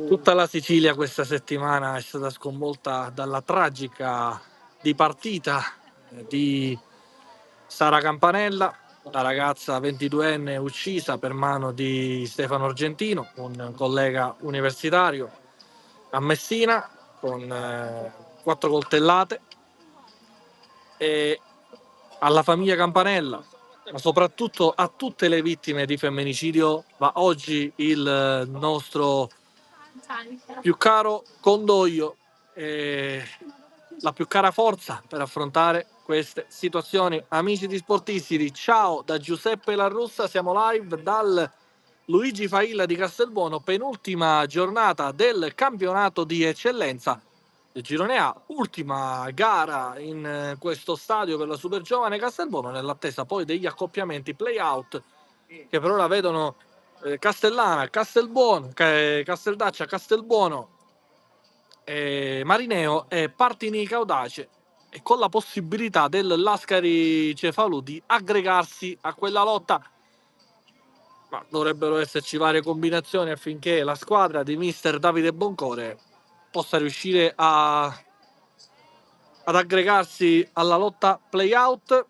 Tutta la Sicilia questa settimana è stata sconvolta dalla tragica dipartita di Sara Campanella, la ragazza 22enne uccisa per mano di Stefano Argentino, un collega universitario a Messina, con 4 coltellate. E alla famiglia Campanella, ma soprattutto a tutte le vittime di femminicidio, va oggi il nostro più caro condoglio e la più cara forza per affrontare queste situazioni. Amici di Sportisti, ciao da Giuseppe La Russa, siamo live dal Luigi Failla di Castelbuono, penultima giornata del campionato di eccellenza del Girone A, ultima gara in questo stadio per la Super Giovane Castelbuono, nell'attesa poi degli accoppiamenti play-out che per ora vedono Castellana, Castelbuono, Casteldaccia, Castelbuono, Marineo e Partinica Audace, e con la possibilità del Lascari Cefalù di aggregarsi a quella lotta. Ma dovrebbero esserci varie combinazioni affinché la squadra di mister Davide Boncore possa riuscire ad aggregarsi alla lotta play-out.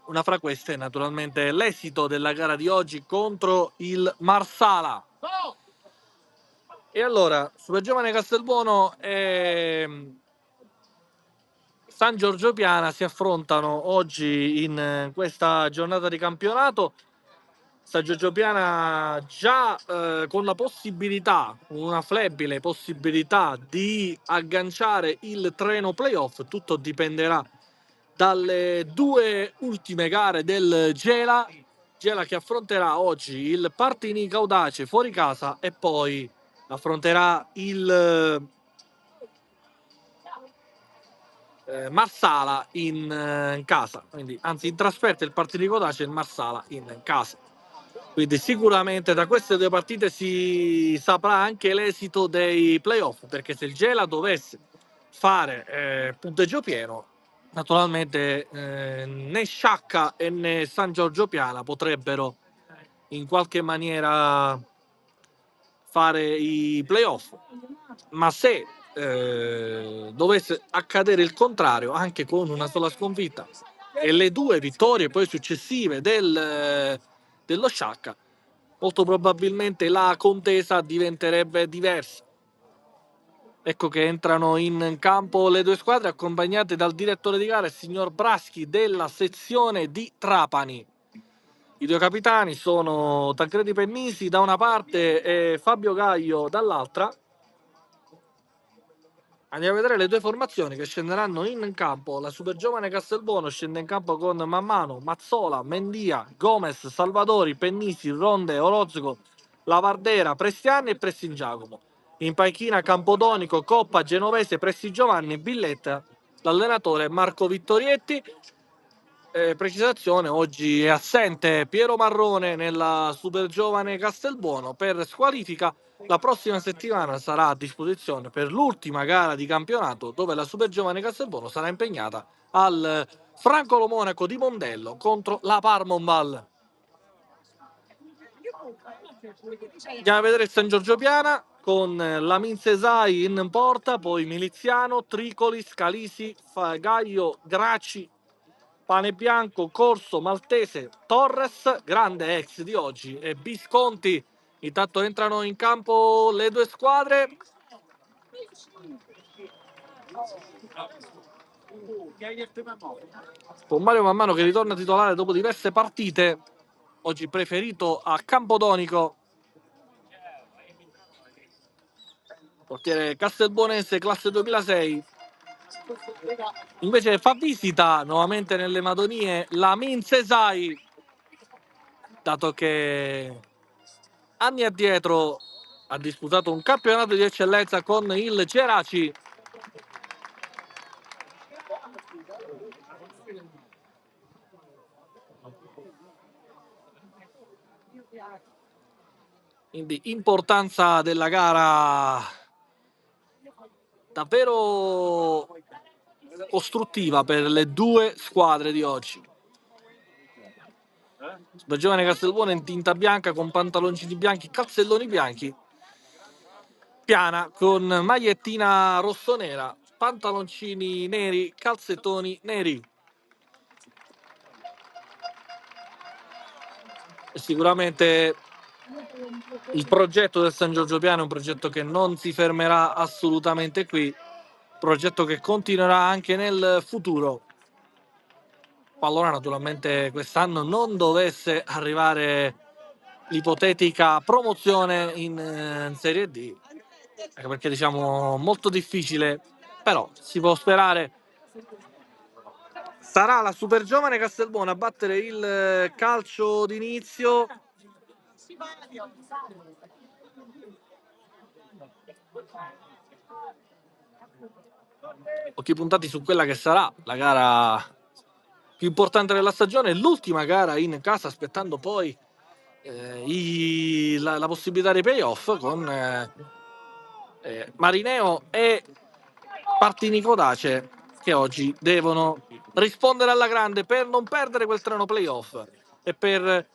Una fra queste, naturalmente, l'esito della gara di oggi contro il Marsala. E allora, Super Giovane Castelbuono e San Giorgio Piana si affrontano oggi in questa giornata di campionato. San Giorgio Piana già con la possibilità, una flebile possibilità di agganciare il treno playoff. Tutto dipenderà dalle 2 ultime gare del Gela che affronterà oggi il Partinica Audace fuori casa e poi affronterà il Marsala in casa, quindi anzi in trasferta il Partinica Audace e il Marsala in casa. Quindi sicuramente da queste 2 partite si saprà anche l'esito dei playoff, perché se il Gela dovesse fare punteggio pieno, naturalmente né Sciacca né San Giorgio Piana potrebbero in qualche maniera fare i playoff. Ma se dovesse accadere il contrario, anche con una sola sconfitta e le 2 vittorie poi successive dello Sciacca, molto probabilmente la contesa diventerebbe diversa. Ecco che entrano in campo le 2 squadre accompagnate dal direttore di gara, il signor Braschi della sezione di Trapani. I 2 capitani sono Tancredi Pennisi da una parte e Fabio Gaio dall'altra. Andiamo a vedere le 2 formazioni che scenderanno in campo. La Super Giovane Castelbuono scende in campo con Mammano, Mazzola, Mendia, Gomez, Salvadori, Pennisi, Ronde, Orozco, Lavardera, Prestiani e Pressin Giacomo. In panchina Campodonico, Coppa, Genovese, Presti Giovanni, Billetta, l'allenatore Marco Vittorietti. Precisazione, oggi è assente Piero Marrone nella Super Giovane Castelbuono per squalifica. La prossima settimana sarà a disposizione per l'ultima gara di campionato, dove la Super Giovane Castelbuono sarà impegnata al Francolo Monaco di Mondello contro la Parmonval. Andiamo a vedere il San Giorgio Piana con Lamin Sesai in porta, poi Miliziano, Tricoli, Scalisi, Gaio, Gracci, Pane Bianco, Corso, Maltese, Torres, grande ex di oggi, e Visconti. Intanto entrano in campo le 2 squadre. Con Mario Mammano che ritorna titolare dopo diverse partite, oggi preferito a Campodonico. Portiere castelbuonese classe 2006. Invece fa visita nuovamente nelle Madonie Lamin Sesai, dato che anni addietro ha disputato un campionato di eccellenza con il Geraci. Quindi importanza della gara davvero costruttiva per le 2 squadre di oggi. Super Giovane Castelbuono in tinta bianca con pantaloncini bianchi, calzelloni bianchi. Piana con magliettina rossonera, pantaloncini neri, calzettoni neri. E sicuramente il progetto del San Giorgio Piana è un progetto che non si fermerà assolutamente qui, progetto che continuerà anche nel futuro. Qualora naturalmente quest'anno non dovesse arrivare l'ipotetica promozione in Serie D, anche perché diciamo molto difficile, però si può sperare. Sarà la super giovane Castelbuono a battere il calcio d'inizio. Occhi puntati su quella che sarà la gara più importante della stagione, l'ultima gara in casa, aspettando poi la possibilità dei playoff con Marineo e Partini Codace, che oggi devono rispondere alla grande per non perdere quel treno playoff e per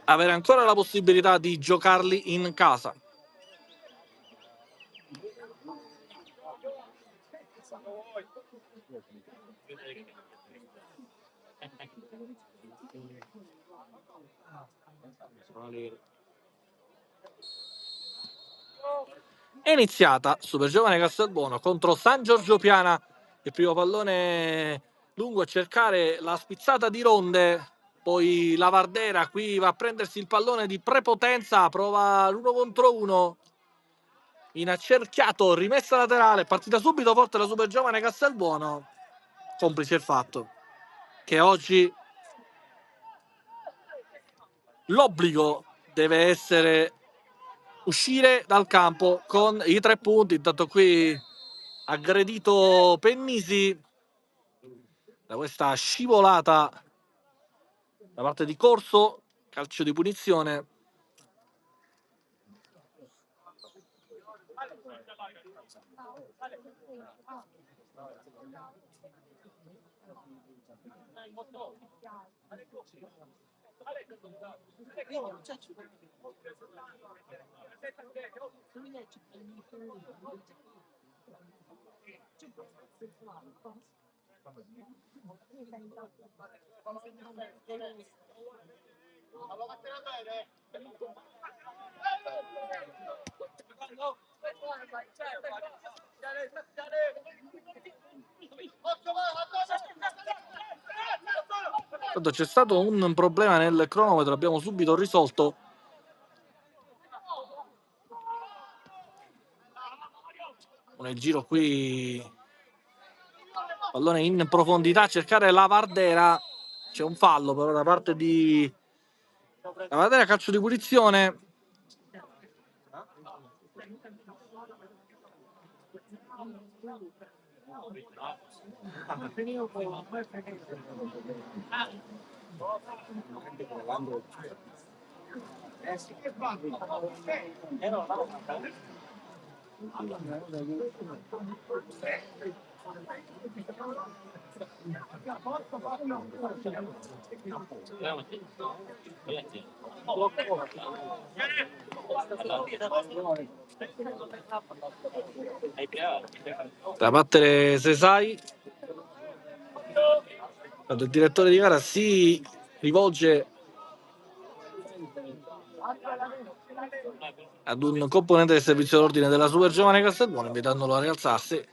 avere ancora la possibilità di giocarli in casa. È iniziata Super Giovane Castelbuono contro San Giorgio Piana, il primo pallone lungo a cercare la spizzata di Ronde, poi la Vardera qui va a prendersi il pallone di prepotenza, prova l'1 contro 1 in accerchiato, rimessa laterale, partita subito forte la Super Giovane Castelbuono, complice il fatto che oggi l'obbligo deve essere uscire dal campo con i 3 punti. Intanto qui aggredito Pennisi da questa scivolata da parte di Corso, calcio di punizione. C'è stato un problema nel cronometro, abbiamo subito risolto. Nel giro qui, pallone in profondità, cercare la Vardera, c'è un fallo però da parte di la Vardera, calcio di punizione. Da battere Sesai, quando il direttore di gara si rivolge ad un componente del servizio d'ordine della Super Giovane Castelbuono invitandolo a rialzarsi,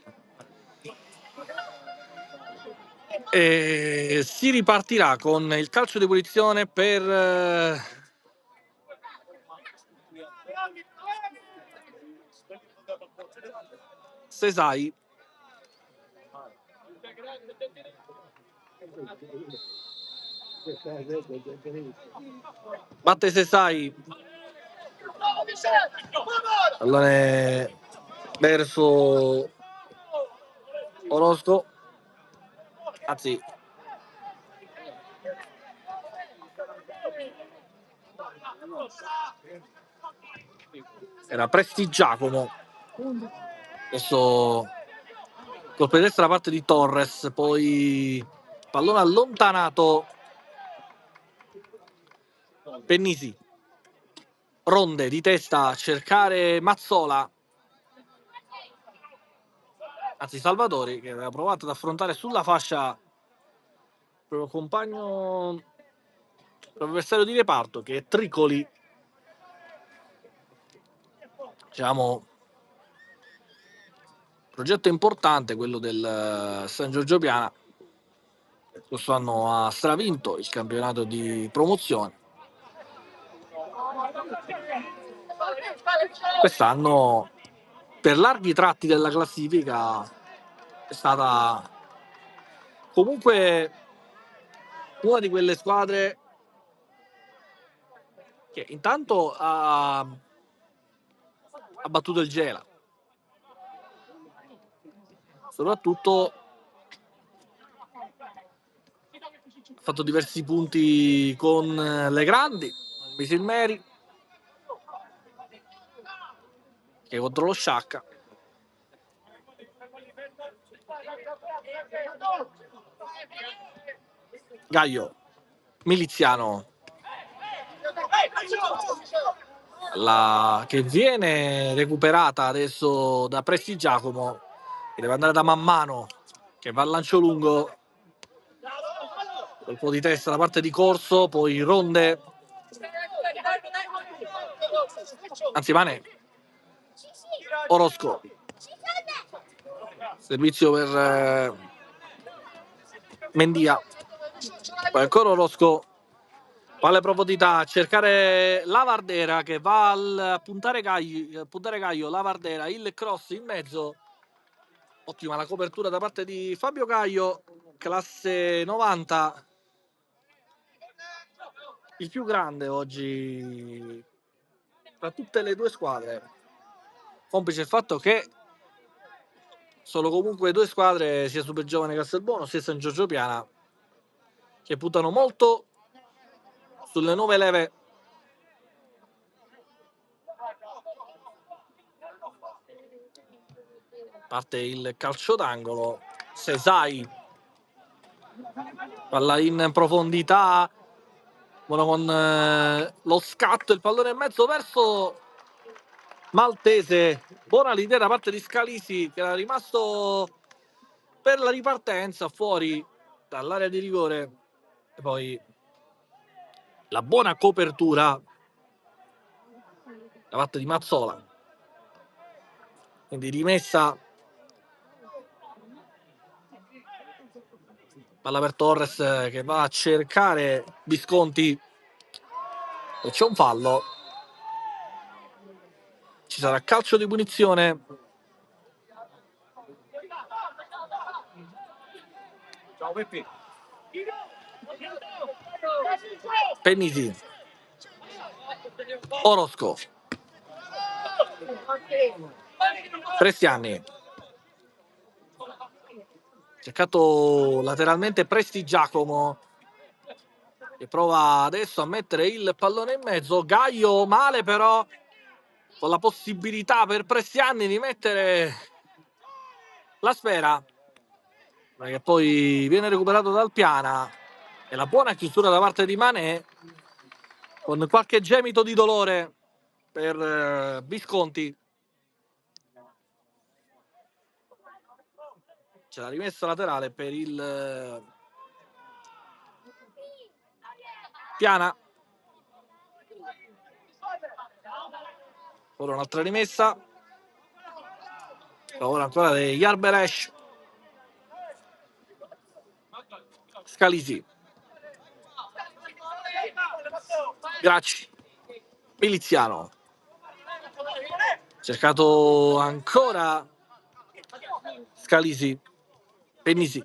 e si ripartirà con il calcio di punizione per Sesai. Batte Sesai, pallone verso Orozco, anzi era Prestigiacomo, adesso colpo di destra da parte di Torres, poi pallone allontanato, Pennisi, Ronde di testa a cercare Mazzola, anzi Salvatori, che aveva provato ad affrontare sulla fascia il proprio compagno, il proprio avversario di reparto, che è Tricoli. Diciamo, progetto importante quello del San Giorgio Piana. Quest'anno ha stravinto il campionato di promozione. Quest'anno, per larghi tratti della classifica, è stata comunque una di quelle squadre che intanto ha battuto il Gela, soprattutto ha fatto diversi punti con le grandi, Misilmeri, che è contro lo Sciacca. Gaio, Miliziano, che viene recuperata adesso da Presti Giacomo, che deve andare da Mammano, che va al lancio lungo, colpo di testa da parte di Corso, poi Ronde, anzi Mane, Orosco, servizio per Mendia, poi ancora Orosco, palla profondità a cercare Lavardera che va al puntare Gaio, Lavardera, il cross in mezzo, ottima la copertura da parte di Fabio Gaio, classe 90, il più grande oggi tra tutte le due squadre, complice il fatto che sono comunque due squadre, sia Supergiovane Castelbuono sia San Giorgio Piana, che puntano molto sulle nuove leve. Parte il calcio d'angolo, Sesai, palla in profondità, buono con lo scatto, il pallone in mezzo verso Maltese, buona l'idea da parte di Scalisi, che era rimasto per la ripartenza fuori dall'area di rigore, e poi la buona copertura da parte di Mazzola, quindi rimessa, palla per Torres che va a cercare Visconti e c'è un fallo, ci sarà calcio di punizione. Pennisi, Orosco, Prestiani, cercato lateralmente Presti Giacomo, che prova adesso a mettere il pallone in mezzo, Gaio male però, con la possibilità per Prestiani di mettere la sfera, che poi viene recuperato dal Piana, e la buona chiusura da parte di Mané, con qualche gemito di dolore per Visconti. C'è la rimessa laterale per il Piana, ora un'altra rimessa, ora ancora degli Arberesh, Scalisi, Gracci, Miliziano, cercato ancora Scalisi, Pennisi,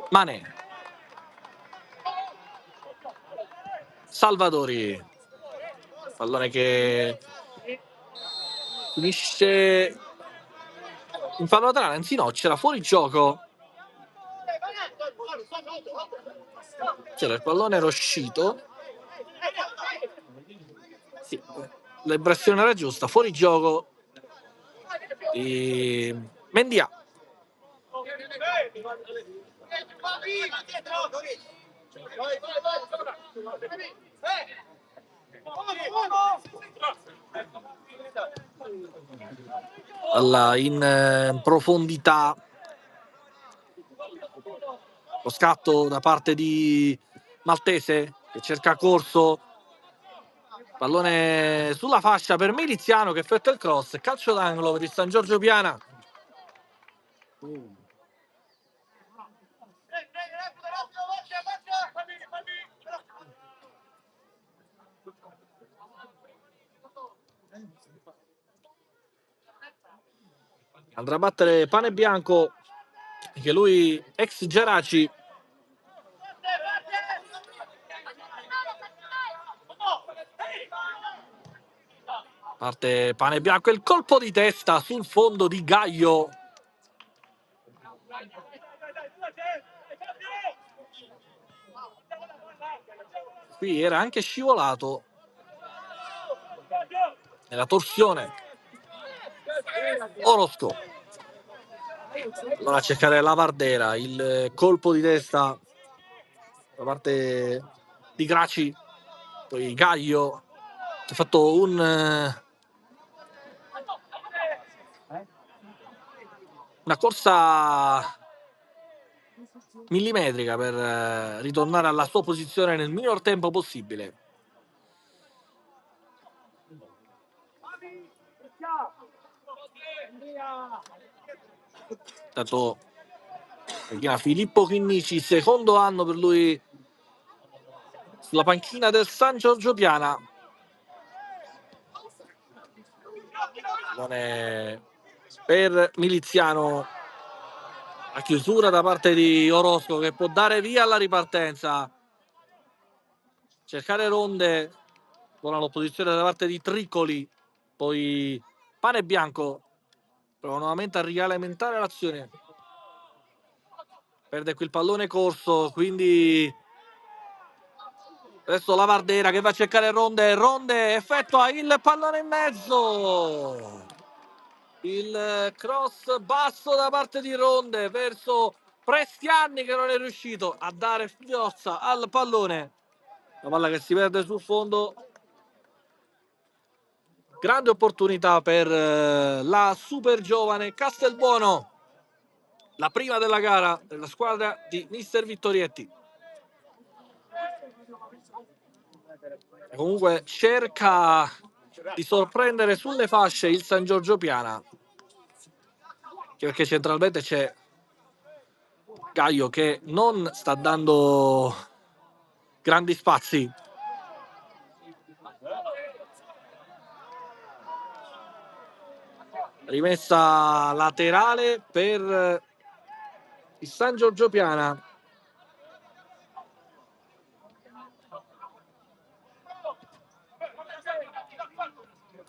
Mané, Salvatori, pallone che finisce in fallo laterale, anzi no, c'era fuori gioco, c'era il pallone, era uscito, sì, l'impressione era giusta, fuori gioco di Mendia. in profondità, lo scatto da parte di Maltese che cerca corso, pallone sulla fascia per Miliziano che effettua il cross, calcio d'angolo per il San Giorgio Piana. Andrà a battere Pane Bianco, che lui ex Geraci. Parte Pane Bianco, il colpo di testa sul fondo di Gaio. Qui era anche scivolato nella torsione Orozco. Allora a cercare la Vardera, il colpo di testa da parte di Graci, poi Gaio ha fatto una corsa millimetrica per ritornare alla sua posizione nel minor tempo possibile. Tanto si chiama Filippo Chinnici, secondo anno per lui sulla panchina del San Giorgio Piana. Per Miliziano, la chiusura da parte di Orozco che può dare via alla ripartenza, cercare Ronde, buona l'opposizione da parte di Tricoli, poi Pane Bianco prova nuovamente a rialimentare l'azione, perde qui il pallone corso, quindi adesso la Vardera che va a cercare Ronde effettua il pallone in mezzo, il cross basso da parte di Ronde verso Prestianni che non è riuscito a dare forza al pallone, la palla che si perde sul fondo. Grande opportunità per la super giovane Castelbuono, la prima della gara della squadra di mister Vittorietti. Comunque cerca di sorprendere sulle fasce il San Giorgio Piana, perché centralmente c'è Gaio che non sta dando grandi spazi. Rimessa laterale per il San Giorgio Piana.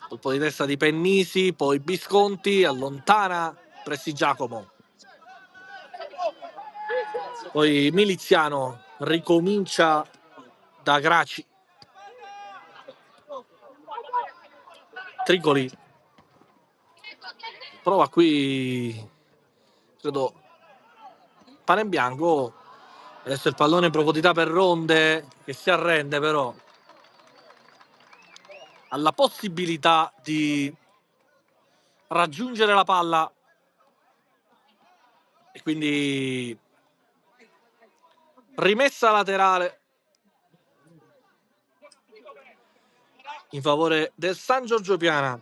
Colpo di testa di Pennisi, poi Visconti allontana Prestigiacomo. Poi Miliziano ricomincia da Graci. Tricoli prova qui, credo, Pane Bianco. Adesso il pallone in profondità per Ronde che si arrende però alla possibilità di raggiungere la palla e quindi rimessa laterale in favore del San Giorgio Piana.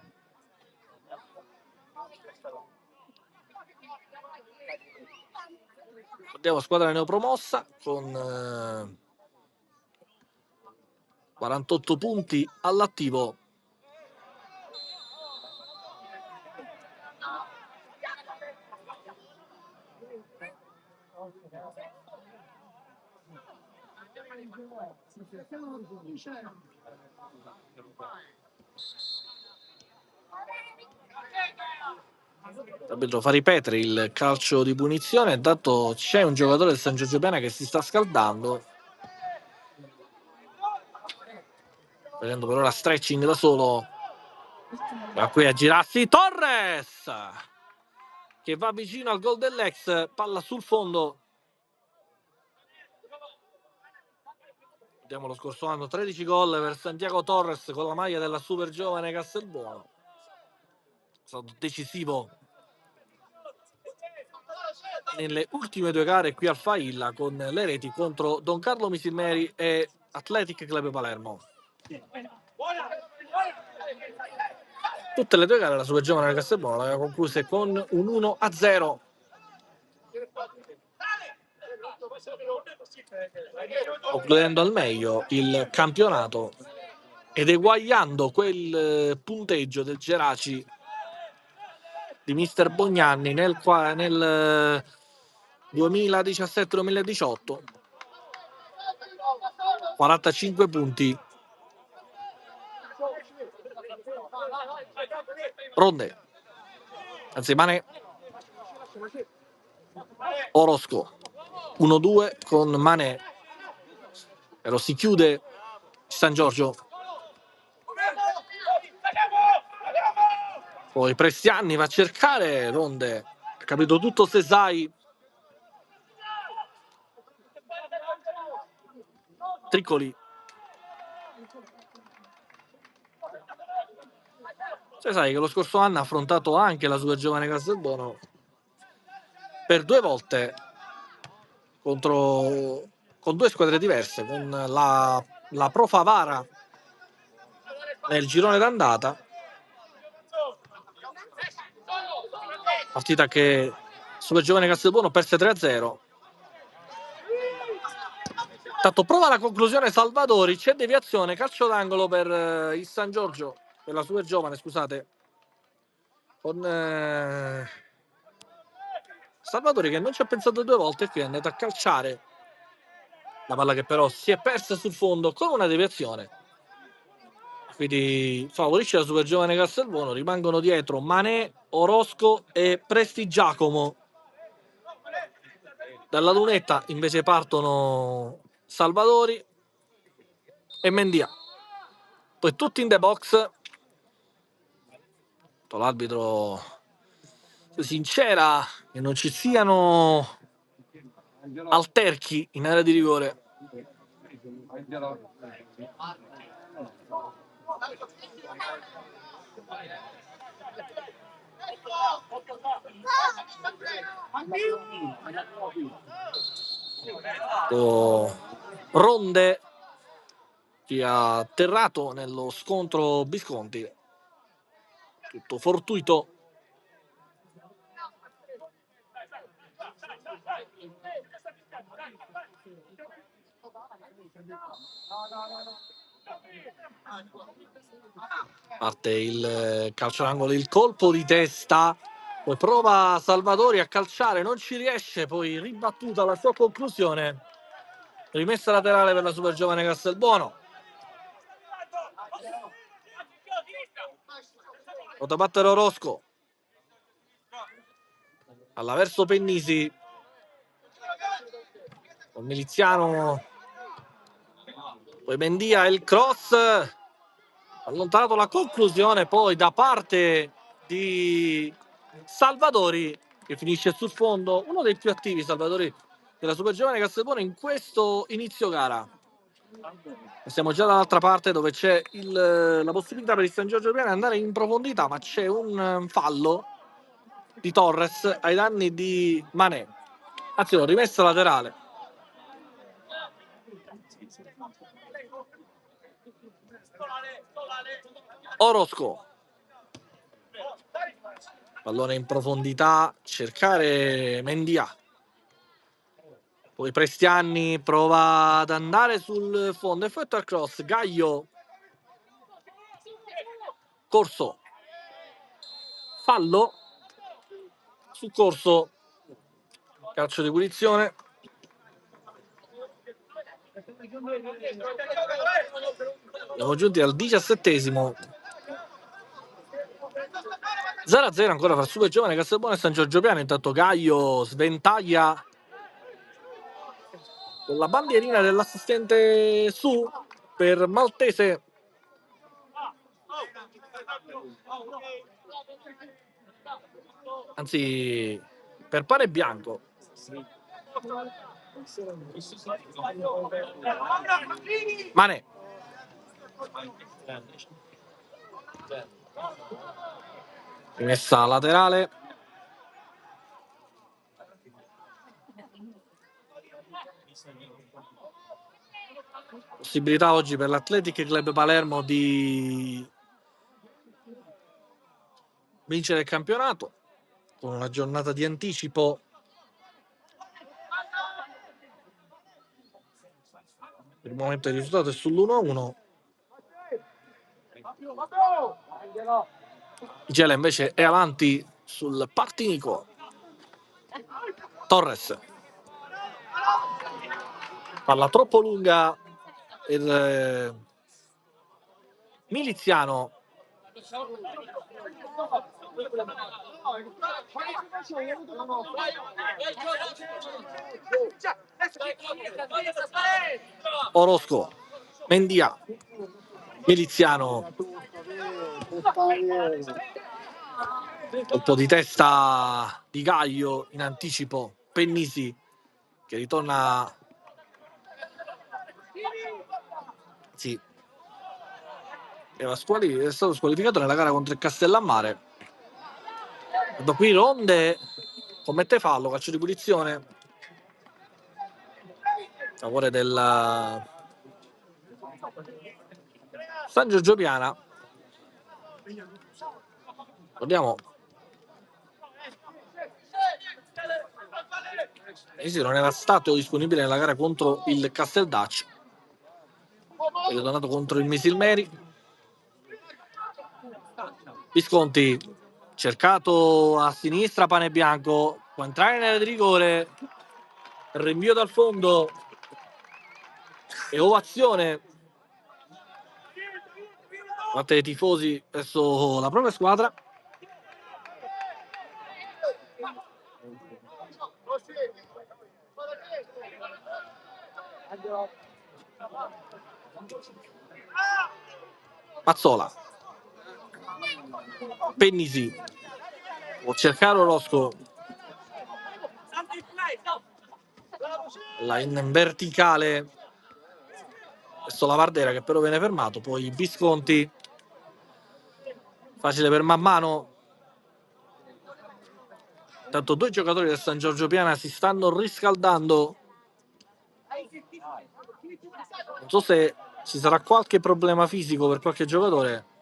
Abbiamo squadra neopromossa con 48 punti all'attivo. Lo fa ripetere il calcio di punizione, intanto c'è un giocatore del San Giorgio Piana che si sta scaldando, facendo per ora stretching da solo. Va qui a girarsi Torres che va vicino al gol dell'ex, palla sul fondo. Vediamo lo scorso anno, 13 gol per Santiago Torres con la maglia della super giovane Castelbuono. È stato decisivo nelle ultime due gare qui al Failla con le reti contro Don Carlo Misilmeri e Athletic Club Palermo. Tutte le due gare la super giovane Castelbuono l'aveva concluse con un 1-0. Concludendo al meglio il campionato ed eguagliando quel punteggio del Geraci di Mister Bognanni nel 2017-2018. 45 punti. Ronde. Anzi, Mane. Orosco. 1-2 con Mane. Però si chiude San Giorgio. Poi Prestianni va a cercare Ronde. Ha capito tutto Sesai. Triccoli. Sai che lo scorso anno ha affrontato anche la super giovane Castelbuono per 2 volte con due squadre diverse, con la Pro Favara nel girone d'andata, partita che super giovane Castelbuono perse 3-0. Tanto prova la conclusione Salvadori, c'è deviazione, calcio d'angolo per il San Giorgio, per la super giovane, scusate, con Salvadori che non ci ha pensato 2 volte e qui è andato a calciare la palla che però si è persa sul fondo con una deviazione. Quindi favorisce la super giovane Castelbuono, rimangono dietro Manè, Orosco e Prestigiacomo. Dalla lunetta invece partono Salvadori e Mendia. Poi tutti in the box. L'arbitro sincera che non ci siano alterchi in area di rigore. Ronde che ha atterrato nello scontro Visconti. Tutto fortuito. Parte il calcio d'angolo, il colpo di testa, poi prova Salvatori a calciare, non ci riesce, poi ribattuta la sua conclusione, rimessa laterale per la super giovane Castelbuono. Lo battere Orosco, all'avverso Pennisi, con Miliziano, poi Mendia, il cross, allontanato la conclusione poi da parte di Salvadori che finisce sul fondo, uno dei più attivi Salvadori della super giovane Castelbuono in questo inizio gara. Siamo già dall'altra parte dove c'è la possibilità per il San Giorgio Piana di andare in profondità, ma c'è un fallo di Torres ai danni di Manè. Azione, rimessa laterale. Orosco. Pallone in profondità, cercare Mendia. Poi Prestianni prova ad andare sul fondo, effetto al cross, Gaio. Corso. Fallo. Su Corso. Calcio di punizione. Siamo giunti al 17esimo. 0-0 ancora fra Super Giovane Castelbuono e San Giorgio Piano. Intanto Gaio sventaglia con la bandierina dell'assistente su per Maltese. Anzi, per Pane Bianco. Mané. Rimessa laterale. Possibilità oggi per l'Athletic Club Palermo di vincere il campionato con una giornata di anticipo. Per il momento il risultato è sull'1-1. Il Gela invece è avanti sul Partinico. Torres. Palla troppo lunga il Miliziano. Orozco. Mendia. Miliziano. Colpo di testa di Gaio in anticipo. Pennisi che ritorna. Sì. È stato squalificato nella gara contro il Castellammare. Da qui Ronde commette fallo, calcio di punizione a favore del San Giorgio Piana. Guardiamo. Sì, non era stato disponibile nella gara contro il Casteldacci. È tornato contro il Misilmeri. Visconti cercato a sinistra, Pane Bianco, può entrare nell'area di rigore, rinvio dal fondo e ovazione da parte dei tifosi verso la propria squadra. Mazzola. Pennisi può cercare Orozco, la in verticale verso la Vardera che però viene fermato, poi Visconti, facile per man mano. Intanto due giocatori del San Giorgio Piana si stanno riscaldando. Non so se ci sarà qualche problema fisico per qualche giocatore.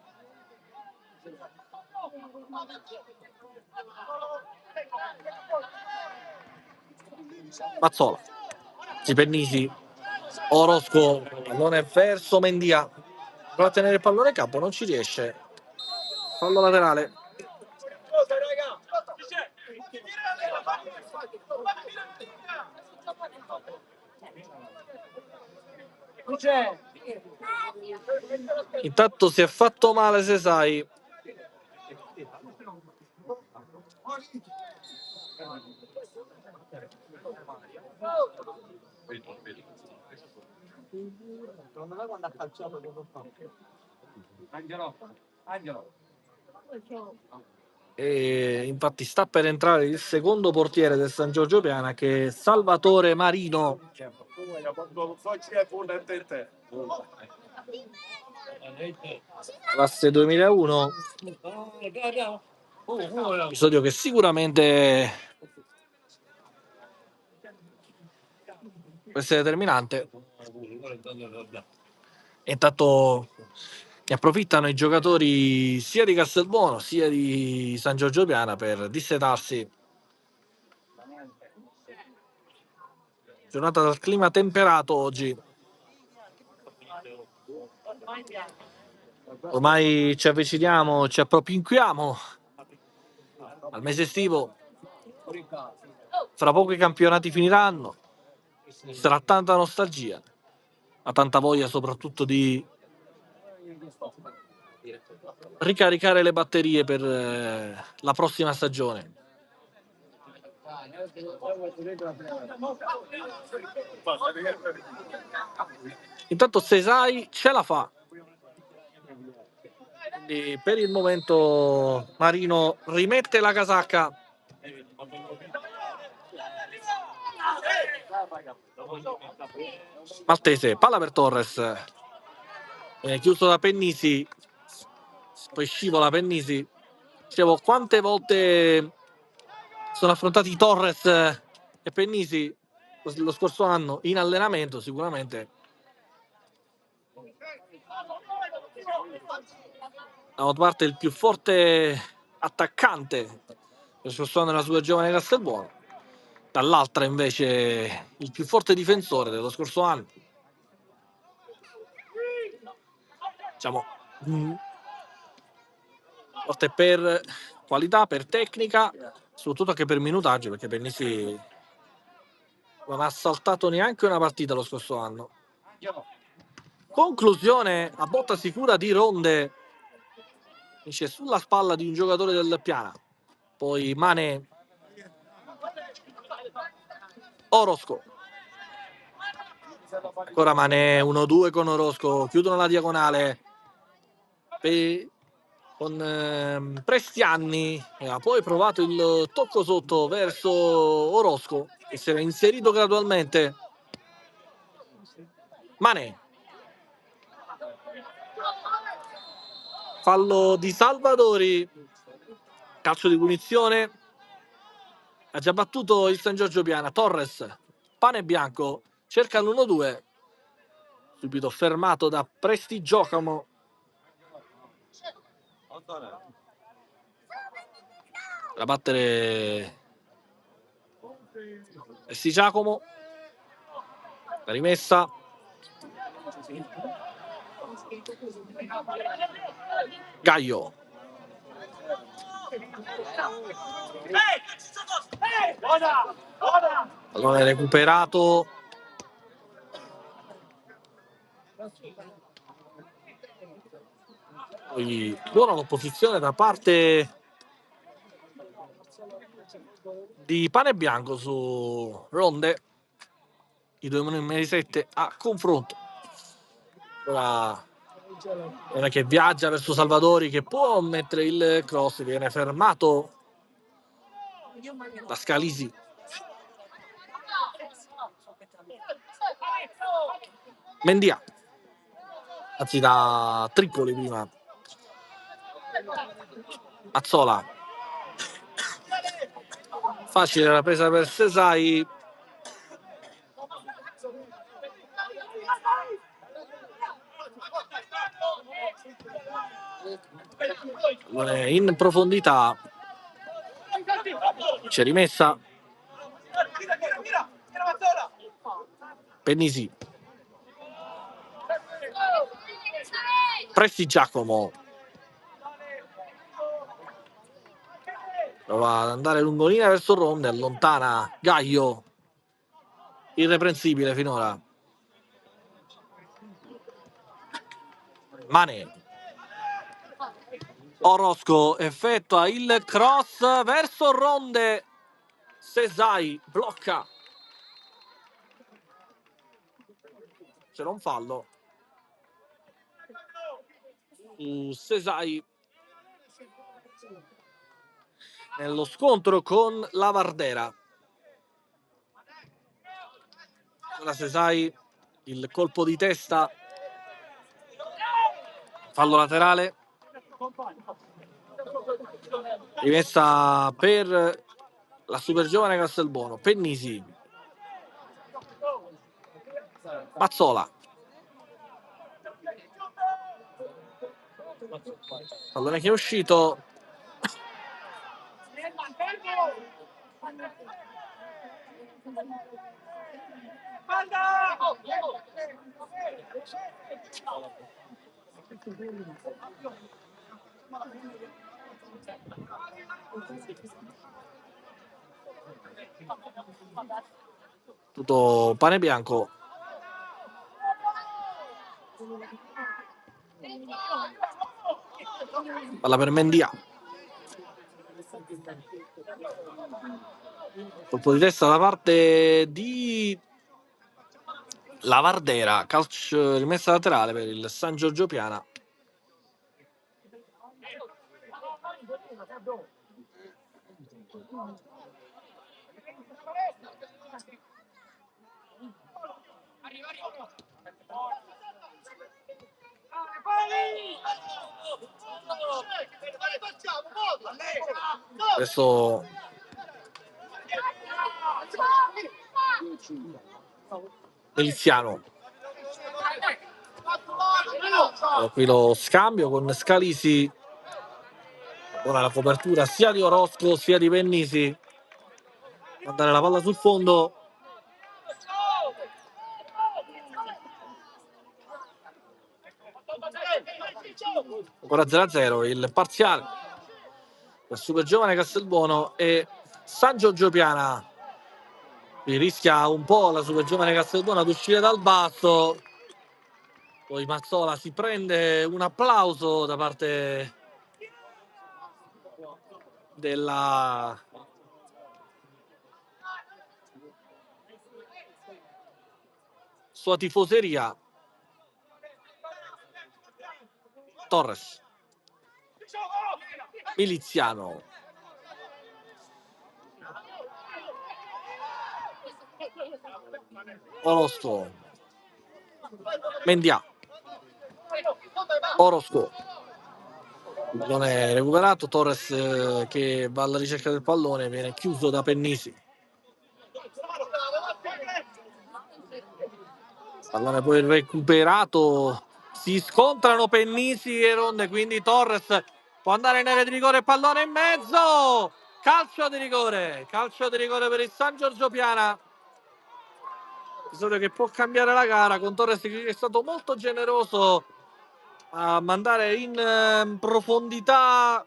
Mazzola. Pennisi. Orozco. Pallone verso Mendia. Prova a tenere il pallone in campo, non ci riesce. Fallo laterale. Intanto si è fatto male Sesai. E infatti sta per entrare il secondo portiere del San Giorgio Piana, che è Salvatore Marino. Classe 2001. Episodio che sicuramente può essere determinante. Intanto ne approfittano i giocatori sia di Castelbuono sia di San Giorgio Piana per dissetarsi. Giornata dal clima temperato oggi. Ormai ci avviciniamo, ci appropinquiamo al mese estivo. Fra poco i campionati finiranno. Sarà tanta nostalgia, ma tanta voglia soprattutto di ricaricare le batterie per la prossima stagione. Intanto Sesai ce la fa. Quindi per il momento Marino rimette la casacca. Maltese, palla per Torres, chiuso da Pennisi, poi scivola Pennisi. Dicevo, quante volte sono affrontati Torres e Pennisi lo scorso anno in allenamento, sicuramente da una parte il più forte attaccante lo scorso anno nella sua giovane Castelbuono, dall'altra invece il più forte difensore dello scorso anno. Diciamo, forte per qualità, per tecnica, soprattutto anche per minutaggio, perché Pennisi non ha saltato neanche una partita lo scorso anno. Conclusione a botta sicura di Ronde, finisce sulla spalla di un giocatore del Piana. Poi Mane, Orozco, ancora Mane, 1-2 con Orozco, chiudono la diagonale con Prestianni, ha poi provato il tocco sotto verso Orozco che si era inserito gradualmente. Mane, fallo di Salvadori, calcio di punizione, ha già battuto il San Giorgio Piana. Torres, pane bianco, cerca l'1-2, subito fermato da Presti Giacomo. Da battere Presti Giacomo, la rimessa, Gaio, pallone recuperato, poi buona opposizione da parte di Pane Bianco su Ronde, i due numeri 7 a confronto. Ora non è che viaggia verso Salvadori che può mettere il cross, viene fermato da Scalisi. Mendia, anzi da Tripoli prima. Mazzola, facile la presa per Sesai, in profondità, c'è rimessa Pennisi, Presti Giacomo, prova ad andare lungolina verso Ronde, allontana Gaio, irreprensibile finora. Mane, Orozco effettua il cross verso Ronde, Sesai blocca, c'era un fallo su Sesai nello scontro con Lavardera. Ora Sesai, il colpo di testa, fallo laterale, rimessa per la super giovane Castelbuono. Pennisi, Mazzola, pallone che è uscito, tutto Pane Bianco. Palla per Mendia, colpo di testa da parte di Lavardera, calcio, rimessa laterale per il San Giorgio Piana. Adesso Miliziano. Qui lo scambio con Scalisi. Ora la copertura sia di Orozco sia di Pennisi. Mandare la palla sul fondo. Ancora 0-0 il parziale. Il super giovane Castelbuono e San Giorgio Piana. Rischia un po' la super giovane Castelbuono ad uscire dal basso. Poi Mazzola si prende un applauso da parte della sua tifoseria. Torres, Miliziano, Orozco, Mendia, Orozco, non è recuperato. Torres che va alla ricerca del pallone, viene chiuso da Pennisi. Pallone poi recuperato, si scontrano Pennisi e Ronde, quindi Torres può andare in area di rigore, pallone in mezzo, calcio di rigore per il San Giorgio Piana. Episodio che può cambiare la gara, con Torres che è stato molto generoso a mandare in profondità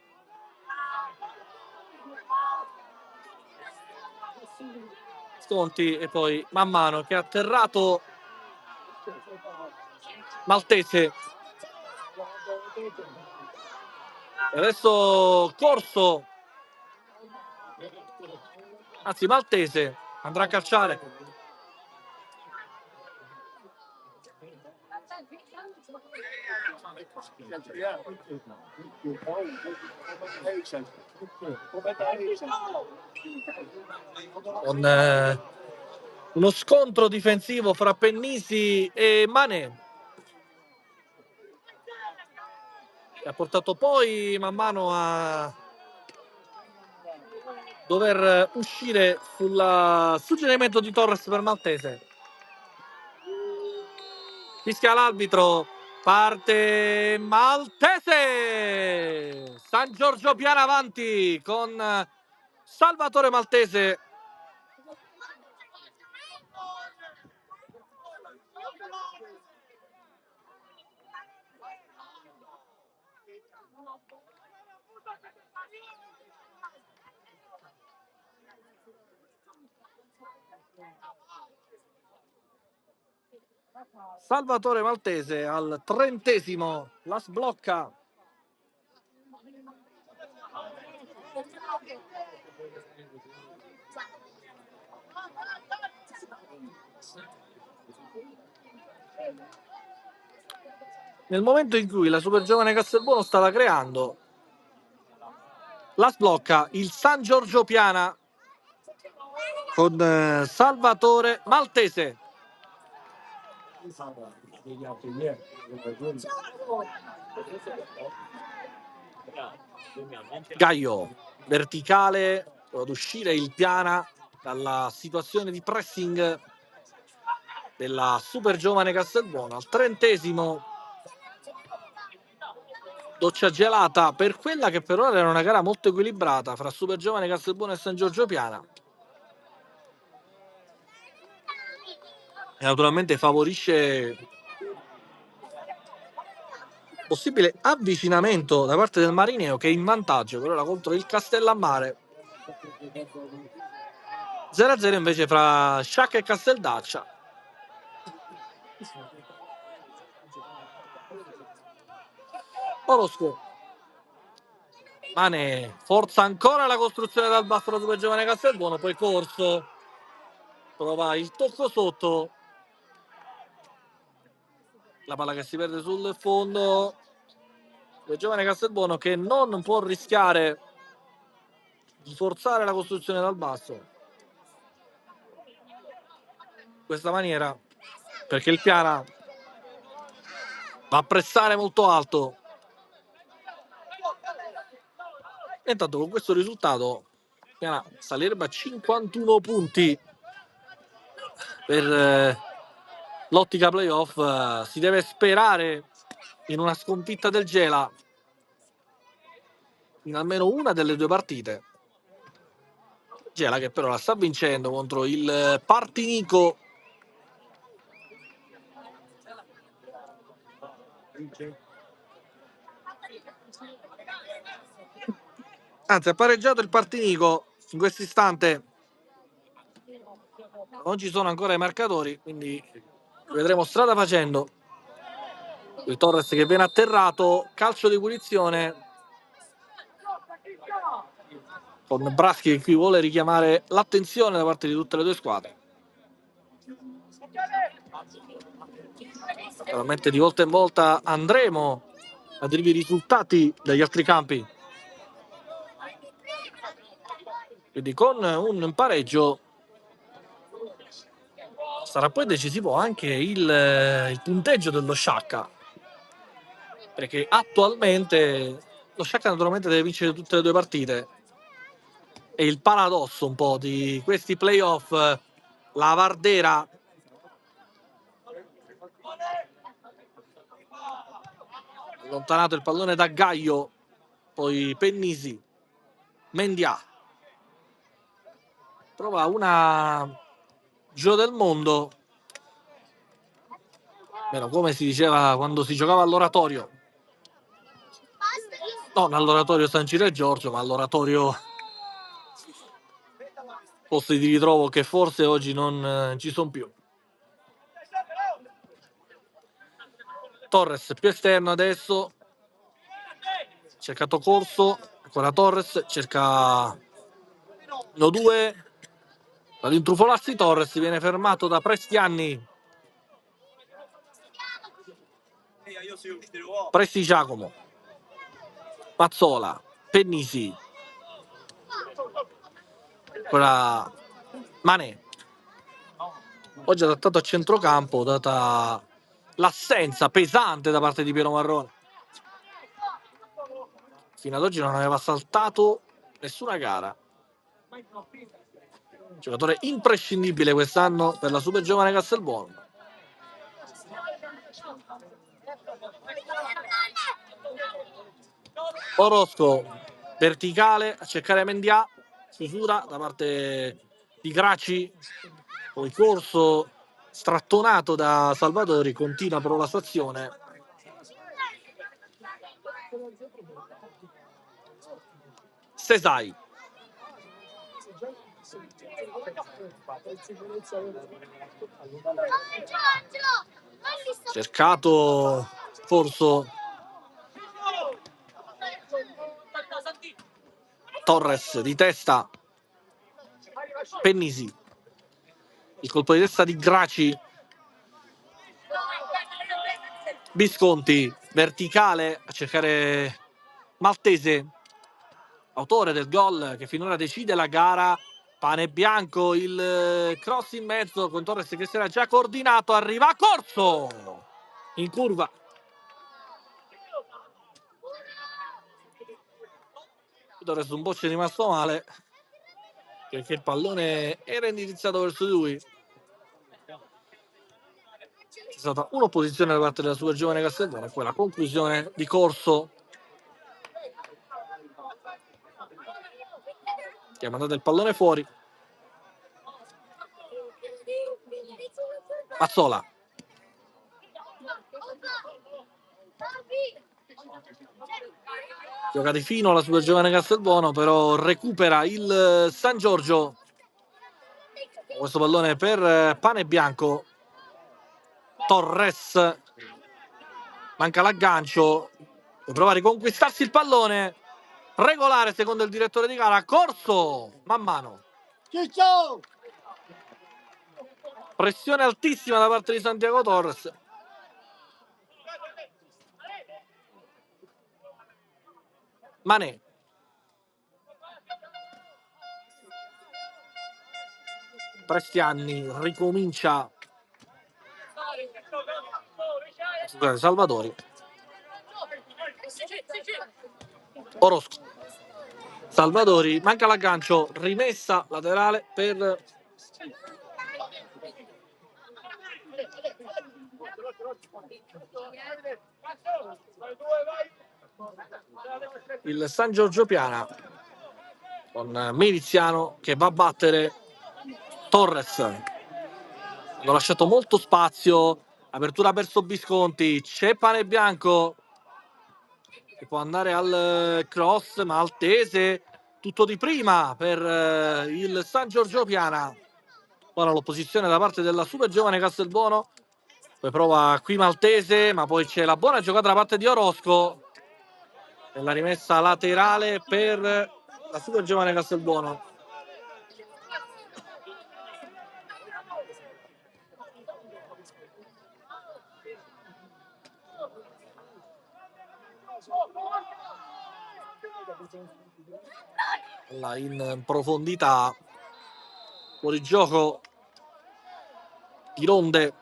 Sconti e poi man mano che ha atterrato Maltese. E adesso Corso, anzi Maltese, andrà a calciare. Con uno scontro difensivo fra Pennisi e Mané, che ha portato poi man mano a dover uscire sul suggerimento di Torres per Maltese. Fischia l'arbitro, parte Maltese. San Giorgio Piana avanti con Salvatore Maltese. Salvatore Maltese al 30°, la sblocca. Nel momento in cui la super giovane Castelbuono stava creando, la sblocca il San Giorgio Piana con Salvatore Maltese. Gaio, verticale, ad uscire il Piana dalla situazione di pressing della super giovane Castelbuono. Al 30°, doccia gelata per quella che per ora era una gara molto equilibrata fra super giovane Castelbuono e San Giorgio Piana. E naturalmente favorisce possibile avvicinamento da parte del Marineo, che è in vantaggio per ora contro il Castellammare. 0-0 invece fra Sciacca e Casteldaccia. Orozco, Mane forza ancora la costruzione dal basso la super giovane Castelbuono, poi Corso prova il tocco sotto, la palla che si perde sul fondo. Il giovane Castelbuono che non può rischiare di forzare la costruzione dal basso in questa maniera, perché il Piana va a pressare molto alto. E intanto con questo risultato salirebbe a 51 punti per l'ottica playoff. Si deve sperare in una sconfitta del Gela in almeno una delle due partite. Gela che però la sta vincendo contro il Partinico. Anzi, ha pareggiato il Partinico in questo istante. Non ci sono ancora i marcatori, quindi vedremo strada facendo. Il Torres che viene atterrato, calcio di punizione con Braschi che qui vuole richiamare l'attenzione da parte di tutte le due squadre. Naturalmente di volta in volta andremo a dirvi i risultati degli altri campi. Quindi con un pareggio sarà poi decisivo anche il punteggio dello Sciacca, perché attualmente lo Sciacca naturalmente deve vincere tutte le due partite. E il paradosso un po' di questi playoff, la Vardera allontanato il pallone da Gaio, poi Pennisi, Mendià trova una giro del mondo, meno come si diceva quando si giocava all'oratorio, non all'oratorio San Ciro e Giorgio, ma all'oratorio posti di ritrovo che forse oggi non ci sono più. Torres più esterno adesso, cercato Corso, ancora Torres, cerca no 2, ad intrufolarsi Torres, viene fermato da Prestianni. Presti Giacomo, Mazzola, Pennisi, ora Mané. Oggi adattato a centrocampo, data l'assenza pesante da parte di Piero Marrone. Fino ad oggi non aveva saltato nessuna gara. Giocatore imprescindibile quest'anno per la super giovane Castelbuono. Orozco verticale a cercare Mendià, chiusura da parte di Graci, poi Corso strattonato da Salvatori, continua però la sua azione. Sesai. Cercato Corso. Torres di testa. Pennisi. Il colpo di testa di Graci. Visconti, verticale a cercare Maltese, autore del gol che finora decide la gara. Pane bianco, il cross in mezzo con Torres che si era già coordinato, arriva a Corso in curva. Torres un po' ci è rimasto male perché il pallone era indirizzato verso di lui. C'è stata un'opposizione da parte della super giovane Castelbuono e poi la conclusione di Corso che ha mandato il pallone fuori. Mazzola. Gioca di fino la super giovane Castelbuono, però recupera il San Giorgio. Questo pallone per Pane Bianco. Torres. Manca l'aggancio. Prova a riconquistarsi il pallone. Regolare secondo il direttore di gara. Corso. Man mano. Pressione altissima da parte di Santiago Torres. Mané. Prestianni ricomincia. Scusate, Salvatori. Orozco. Salvadori, manca l'aggancio, rimessa laterale per il San Giorgio Piana, con Miliziano che va a battere Torres. Hanno lasciato molto spazio, apertura verso Visconti, c'è Pane Bianco che può andare al cross, Maltese, tutto di prima per il San Giorgio Piana. Ora l'opposizione da parte della super giovane Castelbuono, poi prova qui Maltese, ma poi c'è la buona giocata da parte di Orosco e la rimessa laterale per la super giovane Castelbuono. Là in profondità, fuori gioco di Ronde.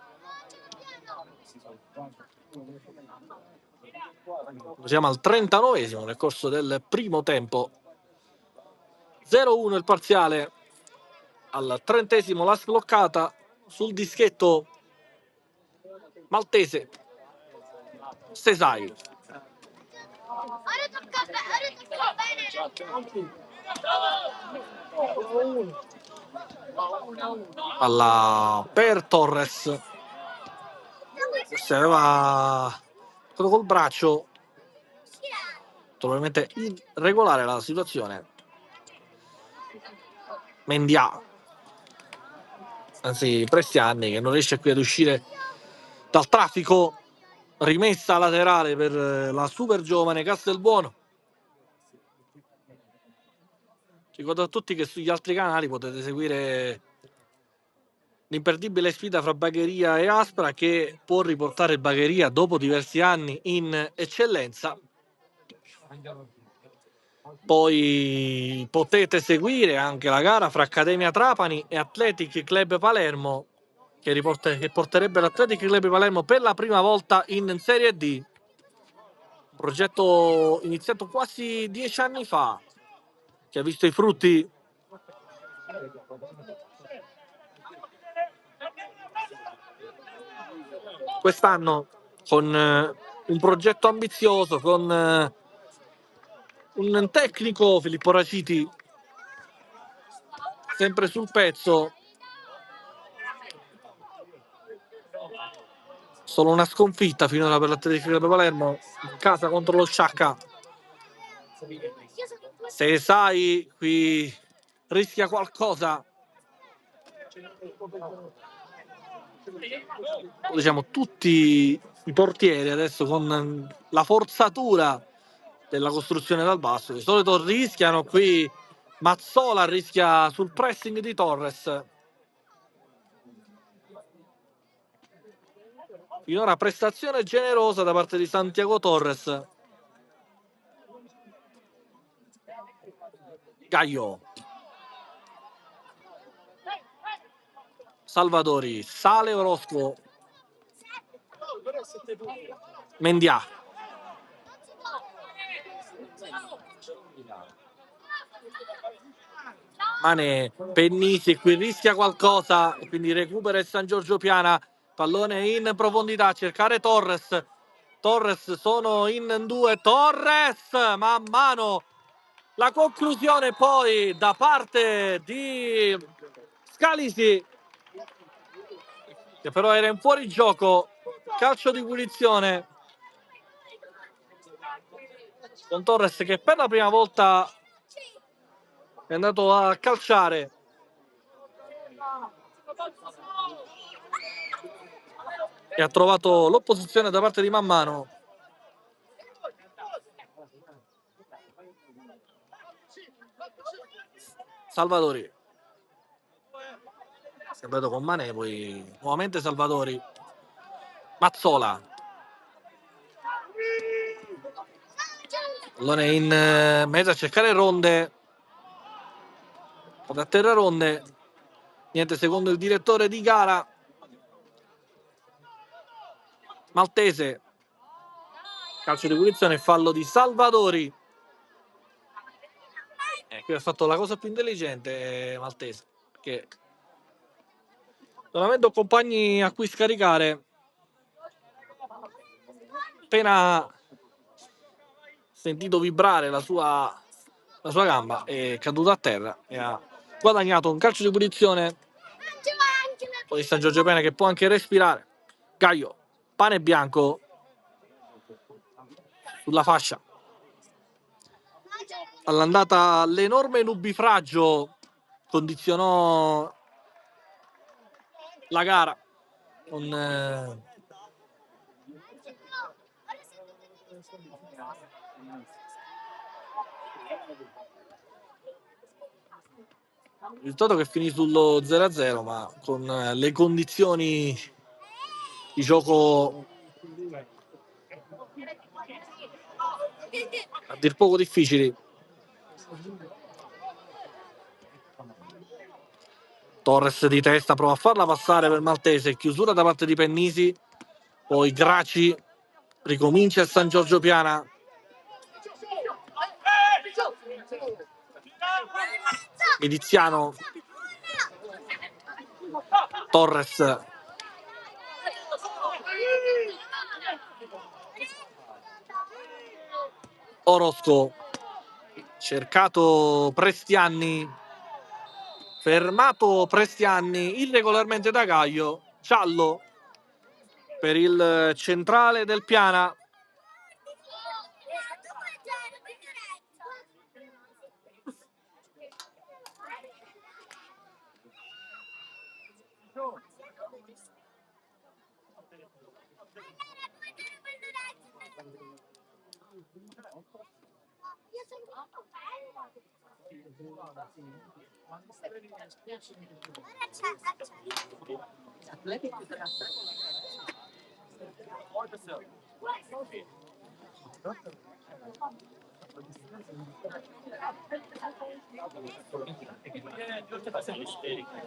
Siamo al 39esimo nel corso del primo tempo. 0-1 il parziale. Al 30esimo la sbloccata sul dischetto maltese Sesai. Alla per Torres, se aveva col braccio, totalmente irregolare la situazione. Mendia, anzi Prestianni, che non riesce qui ad uscire dal traffico. Rimessa laterale per la super giovane Castelbuono. Ricordo a tutti che sugli altri canali potete seguire l'imperdibile sfida fra Bagheria e Aspra, che può riportare Bagheria dopo diversi anni in eccellenza. Poi potete seguire anche la gara fra Accademia Trapani e Athletic Club Palermo, che porterebbe l'Athletic Club Palermo per la prima volta in Serie D. Progetto iniziato quasi 10 anni fa, che ha visto i frutti quest'anno con un progetto ambizioso, con un tecnico, Filippo Raciti, sempre sul pezzo. Solo una sconfitta finora per l'Atletico Club Palermo, in casa contro lo Sciacca. Se sai, qui rischia qualcosa. Diciamo tutti i portieri adesso con la forzatura della costruzione dal basso di solito rischiano. Qui Mazzola rischia sul pressing di Torres. Finora prestazione generosa da parte di Santiago Torres. Gaio, Salvadori, sale Orosco, Mendia, Mane, Pennisi qui rischia qualcosa e quindi recupera il San Giorgio Piana. Pallone in profondità, cercare Torres. Torres sono in due. Torres, man mano. La conclusione poi da parte di Scalisi, che però era in fuorigioco. Calcio di punizione con Torres che per la prima volta è andato a calciare. E ha trovato l'opposizione da parte di Mammano. Salvadori, sempre con Mane, poi nuovamente Salvadori. Mazzola, pallone in mezzo a cercare Ronde, ad a terra Ronde, niente secondo il direttore di gara maltese. Calcio di punizione, fallo di Salvadori. Qui ha fatto la cosa più intelligente Maltese, perché non avendo compagni a cui scaricare, appena sentito vibrare la sua gamba è caduto a terra e ha guadagnato un calcio di punizione. Poi San Giorgio Pena che può anche respirare. Gaio, pane bianco sulla fascia. All'andata l'enorme nubifragio condizionò la gara con il risultato che finì sullo 0-0, ma con le condizioni di gioco a dir poco difficili. Torres di testa prova a farla passare per Maltese, chiusura da parte di Pennisi, poi Graci ricomincia il San Giorgio Piana. Miliziano, Torres, Orozco, cercato Prestianni, fermato Prestianni irregolarmente da Gaio, giallo per il centrale del Piana.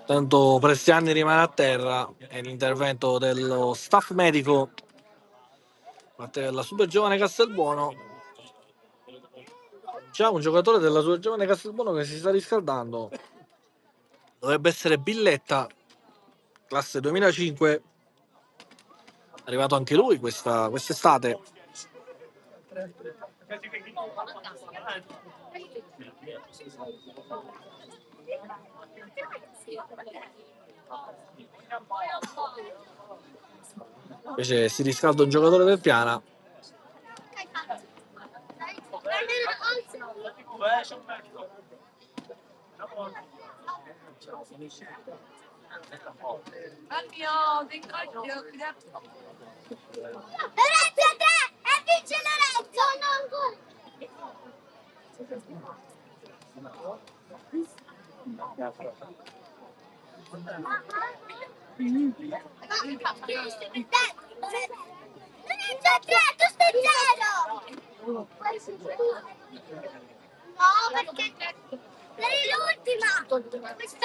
Tanto Prestianni rimane a terra e l'intervento dello staff medico della super giovane Castelbuono. Già un giocatore della super giovane Castelbuono che si sta riscaldando. Dovrebbe essere Billetta, classe 2005, arrivato anche lui quest'estate. Invece si riscalda un giocatore del Piana.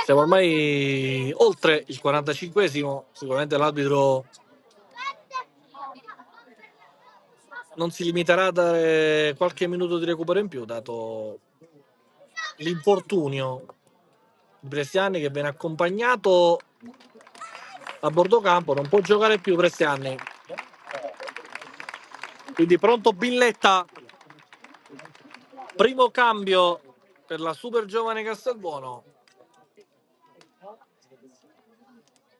Siamo ormai oltre il 45esimo, sicuramente l'arbitro non si limiterà a dare qualche minuto di recupero in più, dato l'infortunio di Prestianni che viene accompagnato a bordo campo, non può giocare più Prestianni. Quindi pronto Billetta, primo cambio per la super giovane Castelbuono.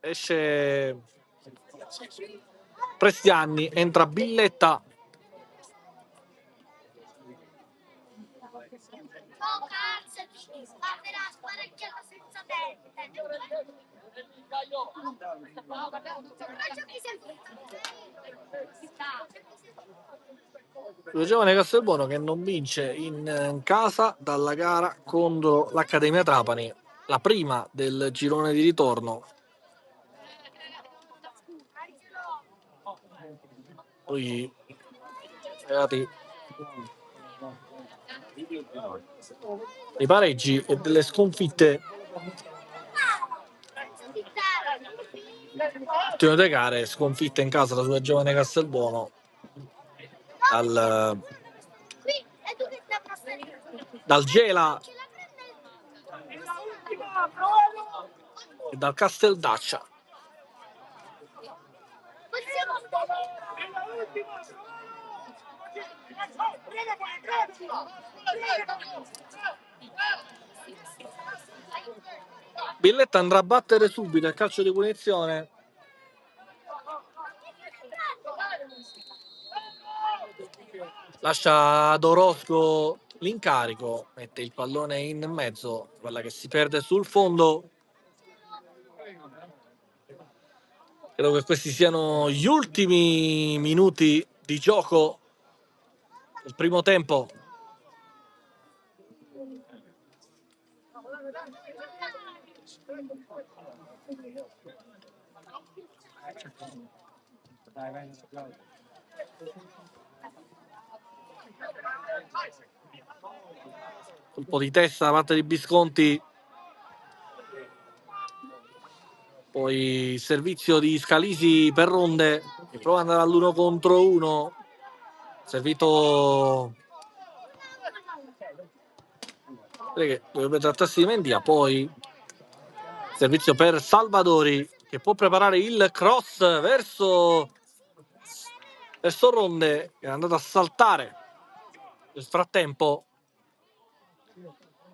Esce Prestianni, entra Billetta. Il giovane Castelbuono che non vince in casa dalla gara contro l'Accademia Trapani, la prima del girone di ritorno. Poi arrivati dei pareggi e delle sconfitte. Ultime due gare, sconfitta in casa la sua giovane Castelbuono dal Gela e dal Casteldaccia. Billetta andrà a battere subito il calcio di punizione. Lascia ad Orozco l'incarico, mette il pallone in mezzo, quella che si perde sul fondo. Credo che questi siano gli ultimi minuti di gioco del primo tempo. Colpo di testa da parte di Visconti. Poi il servizio di Scalisi per Ronde, che prova ad andare all'1 contro 1. Servito che dovrebbe trattarsi di Mendia. Poi servizio per Salvadori, che può preparare il cross verso Ronde, che è andato a saltare nel frattempo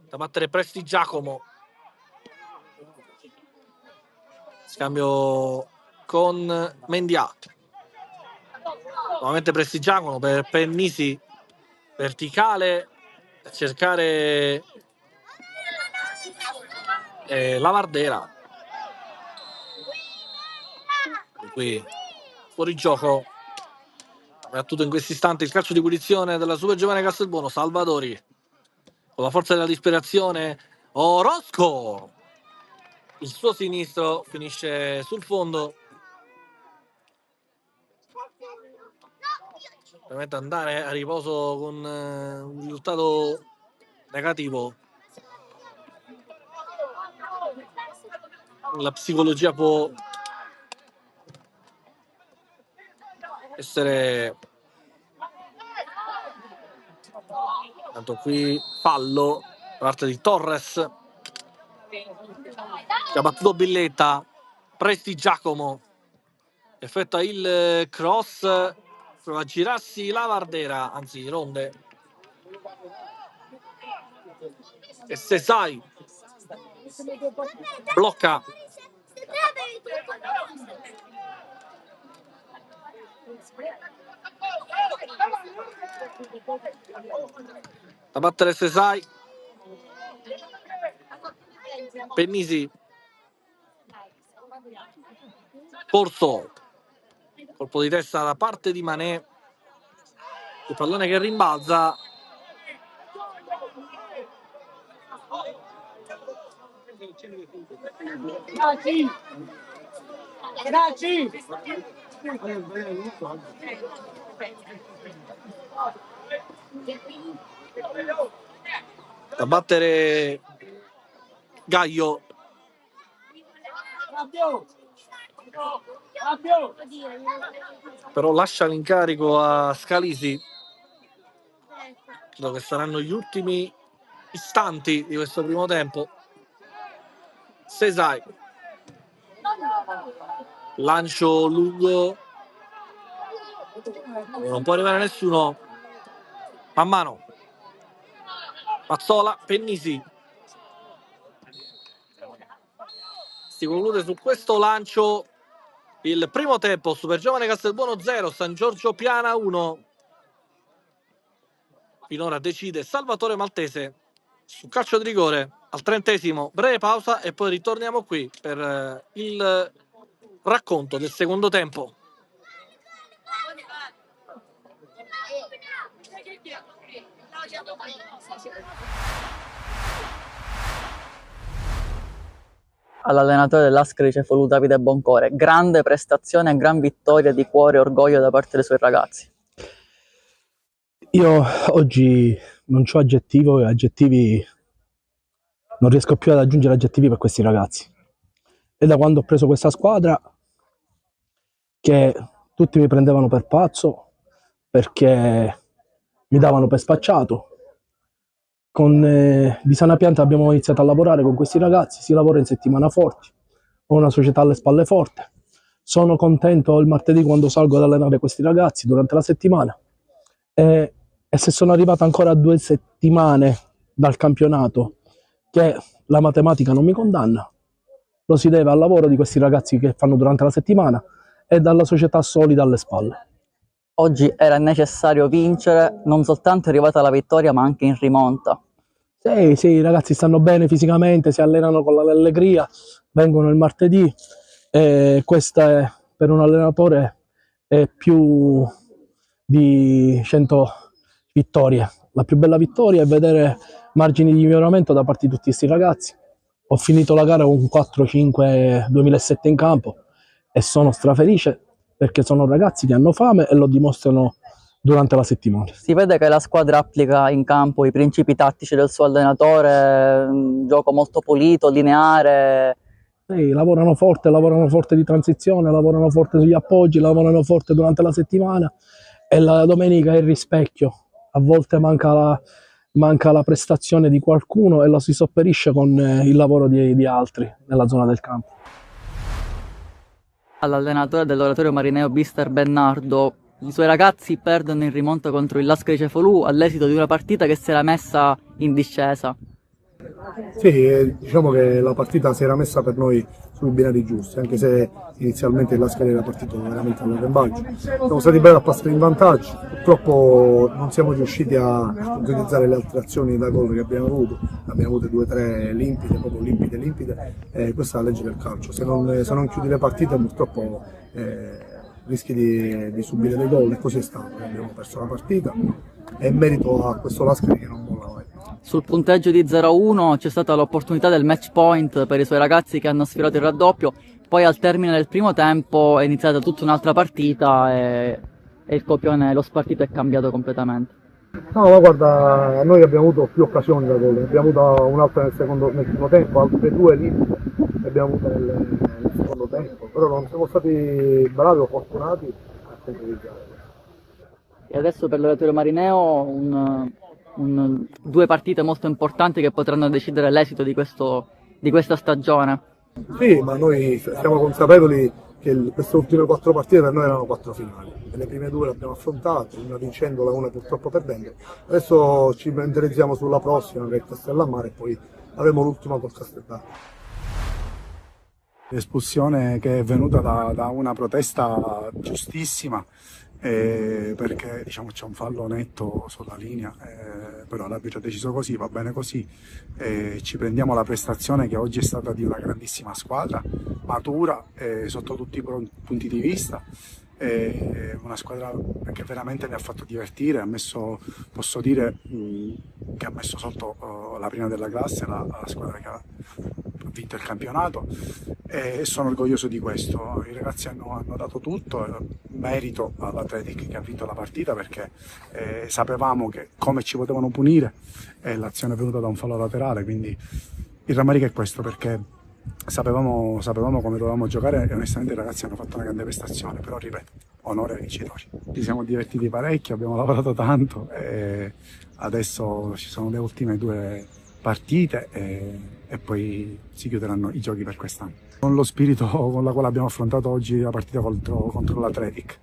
da battere Presti Giacomo. Scambio con Mendia. Nuovamente Presti Giacomo per Pennisi, verticale a cercare Lavardera. Qui fuori gioco. Battuto in questo istante il calcio di punizione della Super Giovane Castelbuono. Salvadori con la forza della disperazione. Orozco, il suo sinistro finisce sul fondo. Ovviamente andare a riposo con un risultato negativo. La psicologia può essere... Tanto qui fallo da parte di Torres, che ha battuto Billetta. Presti Giacomo effettua il cross, prova a girarsi Lavardera, anzi Ronde, e Sesai blocca. Da battere Sesai. Pennisi, Corso, colpo di testa da parte di Manè, il pallone che rimbalza. Da battere Gaio. Però lascia l'incarico a Scalisi. Credo che saranno gli ultimi istanti di questo primo tempo. Sesai, lancio lungo, non può arrivare nessuno. Man mano Mazzola, Pennisi. Si conclude su questo lancio il primo tempo. Super Giovane Castelbuono 0, San Giorgio Piana 1. Finora decide Salvatore Maltese su calcio di rigore al 30°. Breve pausa e poi ritorniamo qui per il racconto del secondo tempo. All'allenatore dell'Ascari Cefalù Davide Boncore, grande prestazione e gran vittoria di cuore e orgoglio da parte dei suoi ragazzi. Io oggi non ho aggettivi, non riesco più ad aggiungere aggettivi per questi ragazzi. E da quando ho preso questa squadra che tutti mi prendevano per pazzo perché mi davano per spacciato, Di sana pianta abbiamo iniziato a lavorare con questi ragazzi, si lavora in settimana forti, ho una società alle spalle forte, sono contento il martedì quando salgo ad allenare questi ragazzi durante la settimana e se sono arrivato ancora a 2 settimane dal campionato che la matematica non mi condanna, lo si deve al lavoro di questi ragazzi che fanno durante la settimana e dalla società solida alle spalle. Oggi era necessario vincere, non soltanto è arrivata la vittoria ma anche in rimonta. Sì, i ragazzi stanno bene fisicamente, si allenano con l'allegria, vengono il martedì e questa è, per un allenatore è più di 100 vittorie. La più bella vittoria è vedere margini di miglioramento da parte di tutti questi ragazzi. Ho finito la gara con 4-5 2007 in campo e sono strafelice perché sono ragazzi che hanno fame e lo dimostrano durante la settimana. Si vede che la squadra applica in campo i principi tattici del suo allenatore, un gioco molto pulito, lineare. Sì, lavorano forte di transizione, lavorano forte sugli appoggi, lavorano forte durante la settimana e la domenica è il rispecchio. A volte manca la prestazione di qualcuno e lo si sopperisce con il lavoro di altri nella zona del campo. All'allenatore dell'Oratorio Marineo Bister Bennardo, i suoi ragazzi perdono in rimonta contro il Lascari Cefolù all'esito di una partita che si era messa in discesa. Sì, diciamo che la partita si era messa per noi sui binari giusti, anche se inizialmente il Lascari era partito veramente all'arrembaggio. Siamo stati bravi a passare in vantaggio, purtroppo non siamo riusciti a utilizzare le altre azioni da gol che abbiamo avuto 2 o 3 limpide, proprio limpide, questa è la legge del calcio, se non chiudi le partite purtroppo rischi di subire dei gol e così è stato, abbiamo perso la partita e in merito a questo Lascari che non molla mai. Sul punteggio di 0-1 c'è stata l'opportunità del match point per i suoi ragazzi che hanno sfiorato il raddoppio, poi al termine del primo tempo è iniziata tutta un'altra partita e il copione, lo spartito è cambiato completamente. No, ma guarda, noi abbiamo avuto più occasioni da gol, abbiamo avuto un'altra nel primo tempo, altre 2 limite abbiamo avuto nel secondo tempo, però non siamo stati bravi o fortunati a concretizzare. E adesso per l'Oratorio Marineo 2 partite molto importanti che potranno decidere l'esito di questa stagione. Sì, ma noi siamo consapevoli che queste ultime 4 partite per noi erano 4 finali. E le prime 2 le abbiamo affrontate, una vincendola, una purtroppo perdendo. Adesso ci indirizziamo sulla prossima, che è Castellammare, e poi avremo l'ultima col Castellammare. L'espulsione che è venuta da una protesta giustissima, perché diciamo c'è un fallo netto sulla linea, però l'arbitro ha deciso così, va bene così, ci prendiamo la prestazione che oggi è stata di una grandissima squadra, matura sotto tutti i punti di vista, una squadra che veramente mi ha fatto divertire, posso dire che ha messo sotto la prima della classe, la squadra che ha vinto il campionato, e sono orgoglioso di questo. I ragazzi hanno dato tutto, merito all'Atletic che ha vinto la partita, perché sapevamo che come ci potevano punire, l'azione è venuta da un fallo laterale, quindi il rammarico è questo, perché sapevamo come dovevamo giocare e onestamente i ragazzi hanno fatto una grande prestazione, però ripeto, onore ai vincitori. Ci siamo divertiti parecchio, abbiamo lavorato tanto e adesso ci sono le ultime 2 partite e poi si chiuderanno i giochi per quest'anno. Con lo spirito con la quale abbiamo affrontato oggi la partita contro l'Atletic,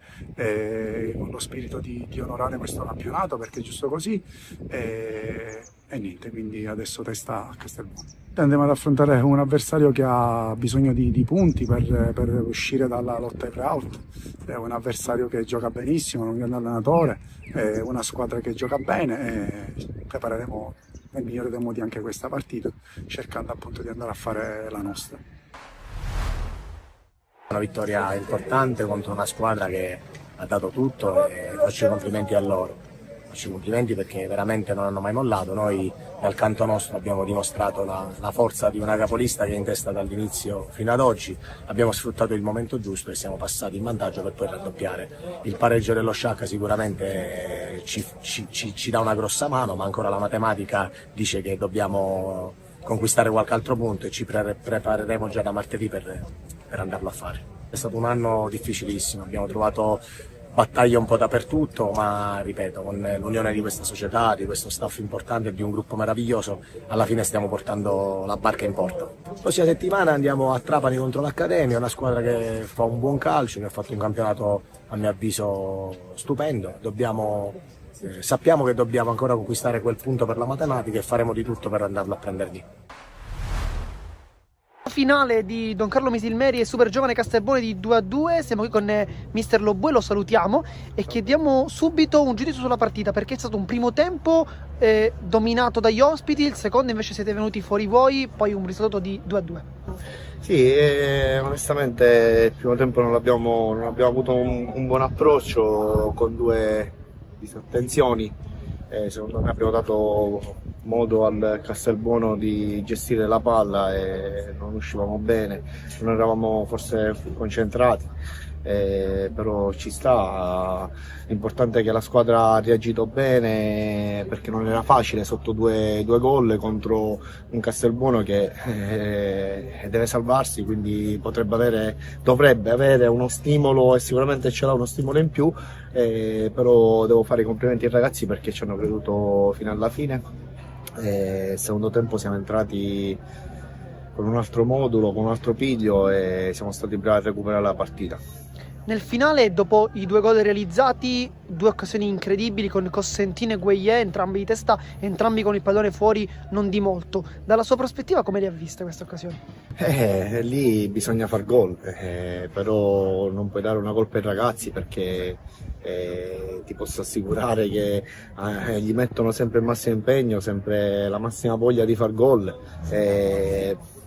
con lo spirito di onorare questo campionato, perché è giusto così, e niente, quindi adesso testa a Castelbuono. Andiamo ad affrontare un avversario che ha bisogno di punti per uscire dalla lotta ai playout, è un avversario che gioca benissimo, un grande allenatore, è una squadra che gioca bene e prepareremo nel migliore dei modi anche questa partita, cercando appunto di andare a fare la nostra. Una vittoria importante contro una squadra che ha dato tutto e faccio i complimenti a loro. Faccio i complimenti perché veramente non hanno mai mollato. Noi dal canto nostro abbiamo dimostrato la forza di una capolista che è in testa dall'inizio fino ad oggi. Abbiamo sfruttato il momento giusto e siamo passati in vantaggio per poi raddoppiare. Il pareggio dello Sciacca sicuramente ci dà una grossa mano, ma ancora la matematica dice che dobbiamo conquistare qualche altro punto e ci prepareremo già da martedì per andarlo a fare. È stato un anno difficilissimo, abbiamo trovato battaglia un po' dappertutto, ma ripeto, con l'unione di questa società, di questo staff importante e di un gruppo meraviglioso, alla fine stiamo portando la barca in porto. La prossima settimana andiamo a Trapani contro l'Accademia, una squadra che fa un buon calcio, che ha fatto un campionato a mio avviso stupendo. Sappiamo che dobbiamo ancora conquistare quel punto per la matematica e faremo di tutto per andarlo a prendere lì. Finale di Don Carlo Misilmeri e Super Giovane Castelbuono di 2-2. Siamo qui con Mister Lobue, lo salutiamo e chiediamo subito un giudizio sulla partita, perché è stato un primo tempo dominato dagli ospiti, il secondo invece siete venuti fuori voi, poi un risultato di 2-2. Sì, onestamente il primo tempo non abbiamo avuto un buon approccio con due disattenzioni. Secondo me abbiamo dato modo al Castelbuono di gestire la palla e non uscivamo bene, non eravamo forse concentrati, però ci sta. L'importante è che la squadra ha reagito bene, perché non era facile sotto due gol contro un Castelbuono che deve salvarsi, quindi dovrebbe avere uno stimolo, e sicuramente ce l'ha uno stimolo in più, però devo fare i complimenti ai ragazzi perché ci hanno creduto fino alla fine. Secondo tempo siamo entrati con un altro modulo, con un altro piglio e siamo stati bravi a recuperare la partita. Nel finale, dopo i 2 gol realizzati, 2 occasioni incredibili con Cossentino e Gueye, entrambi di testa, entrambi con il pallone fuori non di molto. Dalla sua prospettiva, come le ha viste queste occasioni? Lì bisogna far gol, però non puoi dare una colpa ai ragazzi, perché ti posso assicurare che gli mettono sempre il massimo impegno, sempre la massima voglia di far gol.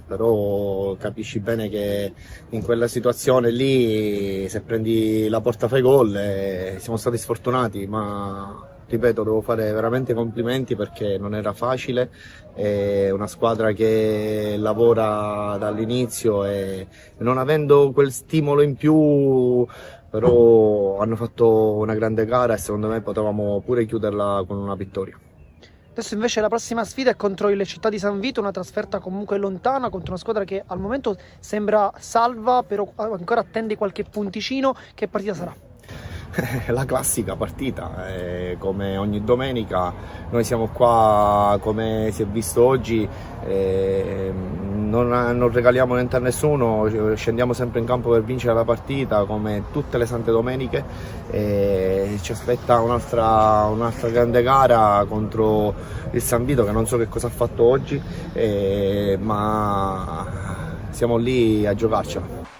Però capisci bene che in quella situazione lì, se prendi la porta fai gol, siamo stati sfortunati, ma ripeto, devo fare veramente complimenti perché non era facile. È una squadra che lavora dall'inizio e non avendo quel stimolo in più, però hanno fatto una grande gara e secondo me potevamo pure chiuderla con una vittoria. Adesso invece la prossima sfida è contro il Città di San Vito, una trasferta comunque lontana contro una squadra che al momento sembra salva, però ancora attende qualche punticino. Che partita sarà? La classica partita, come ogni domenica noi siamo qua, come si è visto oggi, non regaliamo niente a nessuno, scendiamo sempre in campo per vincere la partita come tutte le sante domeniche. Ci aspetta un'altra grande gara contro il San Vito, che non so che cosa ha fatto oggi, ma siamo lì a giocarcela.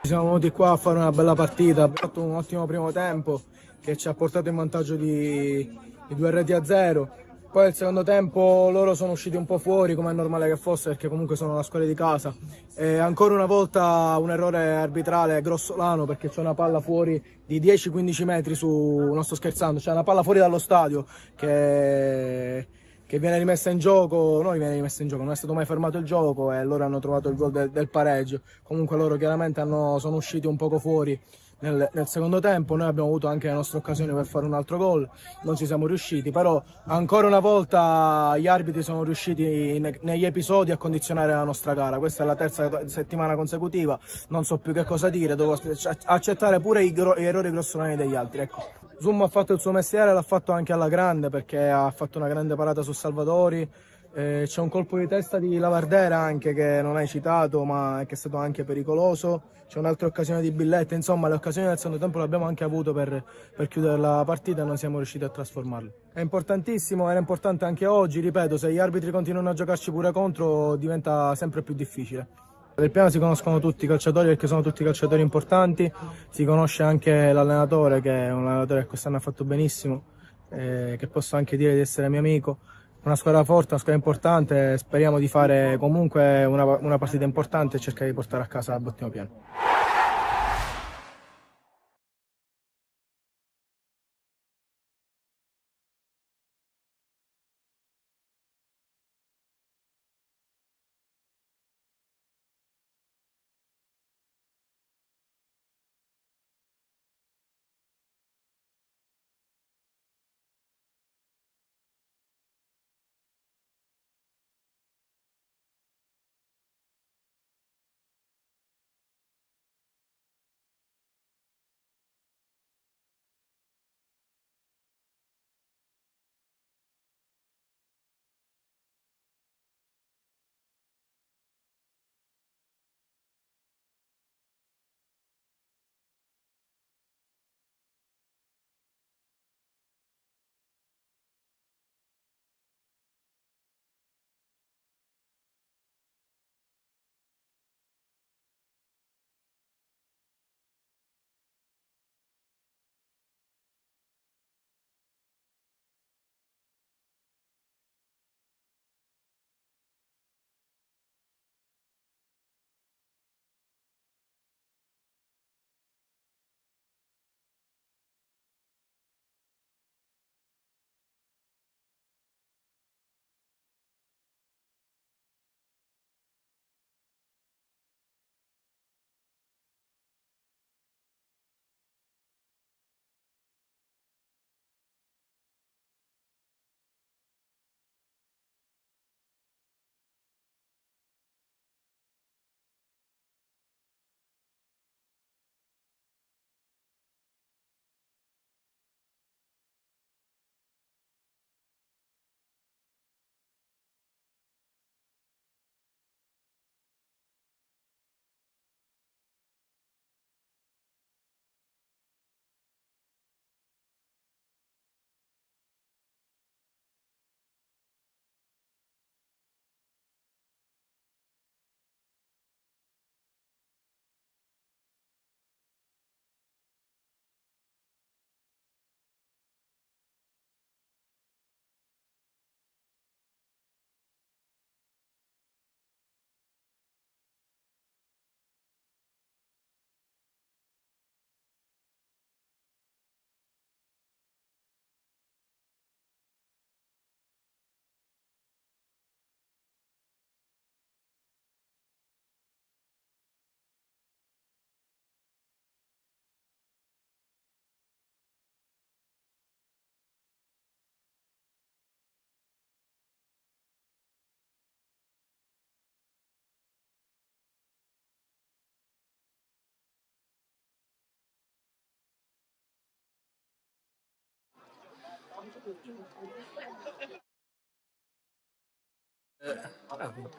Siamo venuti qua a fare una bella partita, abbiamo fatto un ottimo primo tempo che ci ha portato in vantaggio di 2-0. Poi il secondo tempo loro sono usciti un po' fuori, come è normale che fosse, perché comunque sono la squadra di casa. E ancora una volta un errore arbitrale grossolano, perché c'è una palla fuori di 10-15 metri non sto scherzando, c'è una palla fuori dallo stadio che viene rimessa in gioco, non viene rimessa in gioco, non è stato mai fermato il gioco e loro hanno trovato il gol del pareggio. Comunque loro chiaramente sono usciti un poco fuori nel secondo tempo, noi abbiamo avuto anche le nostre occasioni per fare un altro gol, non ci siamo riusciti, però ancora una volta gli arbitri sono riusciti negli episodi a condizionare la nostra gara. Questa è la terza settimana consecutiva, non so più che cosa dire, devo accettare pure gli errori grossolani degli altri, ecco. Zoom ha fatto il suo mestiere, l'ha fatto anche alla grande, perché ha fatto una grande parata su Salvatori. C'è un colpo di testa di Lavardera anche che non hai citato, ma che è stato anche pericoloso. C'è un'altra occasione di Billette, insomma le occasioni del secondo tempo le abbiamo anche avute per chiudere la partita e non siamo riusciti a trasformarle. È importantissimo, era importante anche oggi, ripeto, se gli arbitri continuano a giocarci pure contro diventa sempre più difficile. Del piano si conoscono tutti i calciatori, perché sono tutti calciatori importanti, si conosce anche l'allenatore, che è un allenatore che quest'anno ha fatto benissimo, che posso anche dire di essere mio amico. Una squadra forte, una squadra importante, speriamo di fare comunque una partita importante e cercare di portare a casa l'ottimo piano.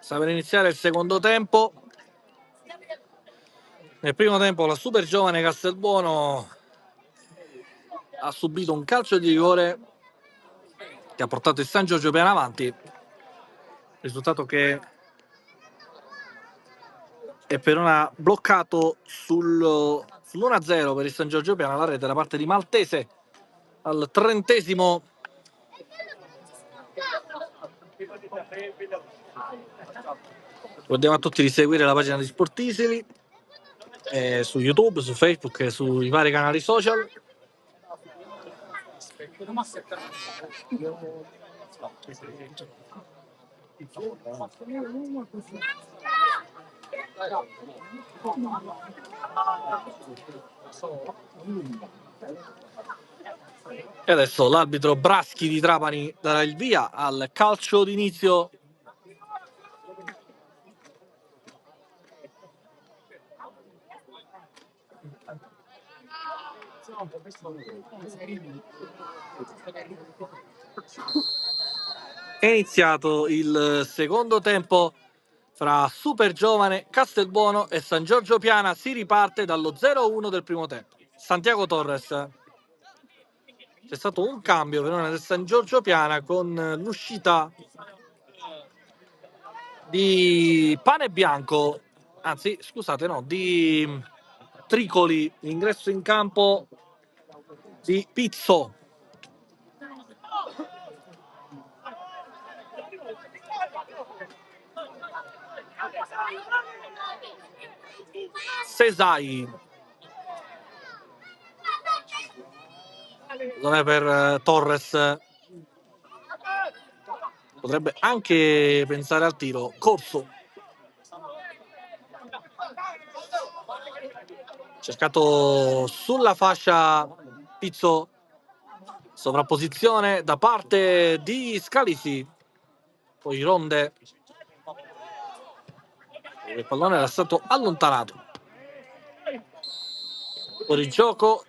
Sta per iniziare il secondo tempo. Nel primo tempo la super giovane Castelbuono ha subito un calcio di rigore che ha portato il San Giorgio Piana avanti, risultato che è per ora bloccato sull'1-0 per il San Giorgio Piana, la rete da parte di Maltese al 30°. Ricordiamo a tutti di seguire la pagina di Sportisili su YouTube, su Facebook e sui vari canali social. E adesso l'arbitro Braschi di Trapani darà il via al calcio d'inizio. È iniziato il secondo tempo fra Super Giovane Castelbuono e San Giorgio Piana. Si riparte dallo 0-1 del primo tempo. Santiago Torres. C'è stato un cambio per ora del San Giorgio Piana con l'uscita di Pane Bianco, anzi scusate no, di Tricoli, l'ingresso in campo di Pizzo. Sesai. Non è per Torres. Potrebbe anche pensare al tiro. Corso. Cercato sulla fascia Pizzo. Sovrapposizione da parte di Scalisi. Poi Ronde. Il pallone era stato allontanato. Fuori gioco.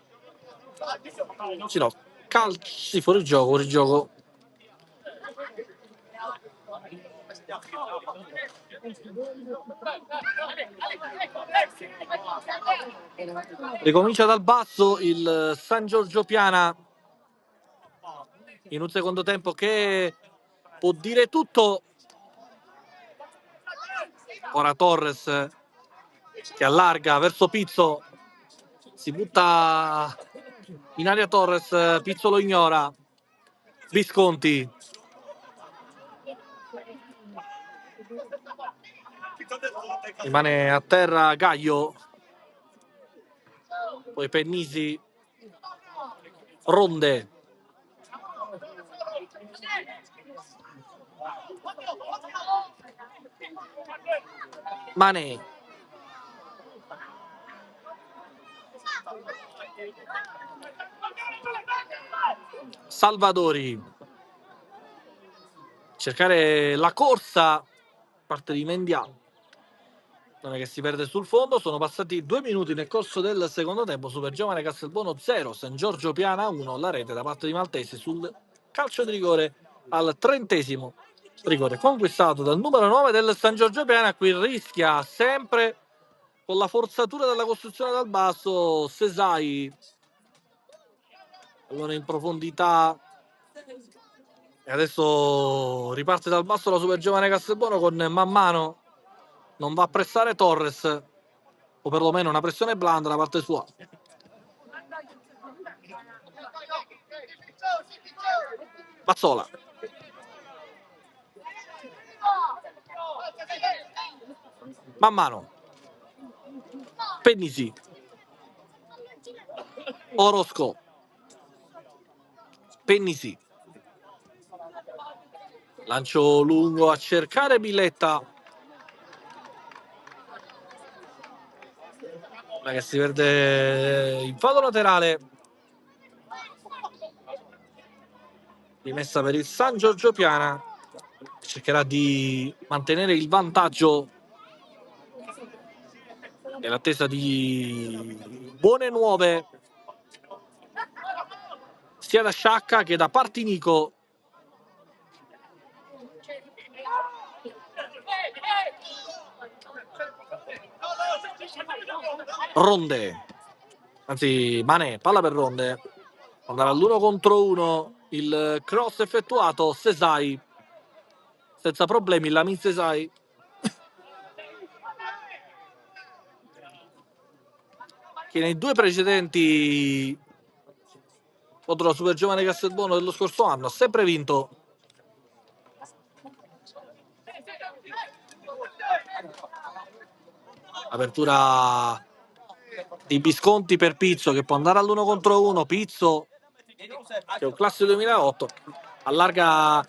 Sì, no, calci fuori gioco. Ricomincia dal basso il San Giorgio Piana in un secondo tempo che può dire tutto. Ora Torres che allarga verso Pizzo, si butta in aria Torres, Pizzo lo ignora. Visconti. Rimane a terra Gaio. Poi Pennisi. Ronde. Mané. Salvadori. Cercare la corsa da parte di Mendia. Non è che si perde sul fondo. Sono passati 2 minuti nel corso del secondo tempo. Super Giovane Castelbuono 0, San Giorgio Piana 1. La rete da parte di Maltesi sul calcio di rigore al 30°. Rigore conquistato dal numero 9 del San Giorgio Piana. Qui rischia sempre con la forzatura della costruzione dal basso Sesai. Allora in profondità. E adesso riparte dal basso la Super Giovane Castelbuono con man mano. Non va a pressare Torres, o perlomeno una pressione blanda da parte sua. Mazzola. Man mano. Pennisi. Orosco. Pennisi. Lancio lungo a cercare Billetta. Ma che si perde in fallo laterale. Rimessa per il San Giorgio Piana. Cercherà di mantenere il vantaggio nell'attesa di buone nuove. sia da Sciacca che da Partinico. Ronde, anzi Mané, palla per Ronde, andare all'1 contro 1, il cross effettuato, Sesai senza problemi, Lamin Sesai che nei due precedenti contro la Super Giovane Castelbuono dello scorso anno ha sempre vinto. Apertura di Visconti per Pizzo che può andare all'1 contro 1. Pizzo che è un classe 2008 allarga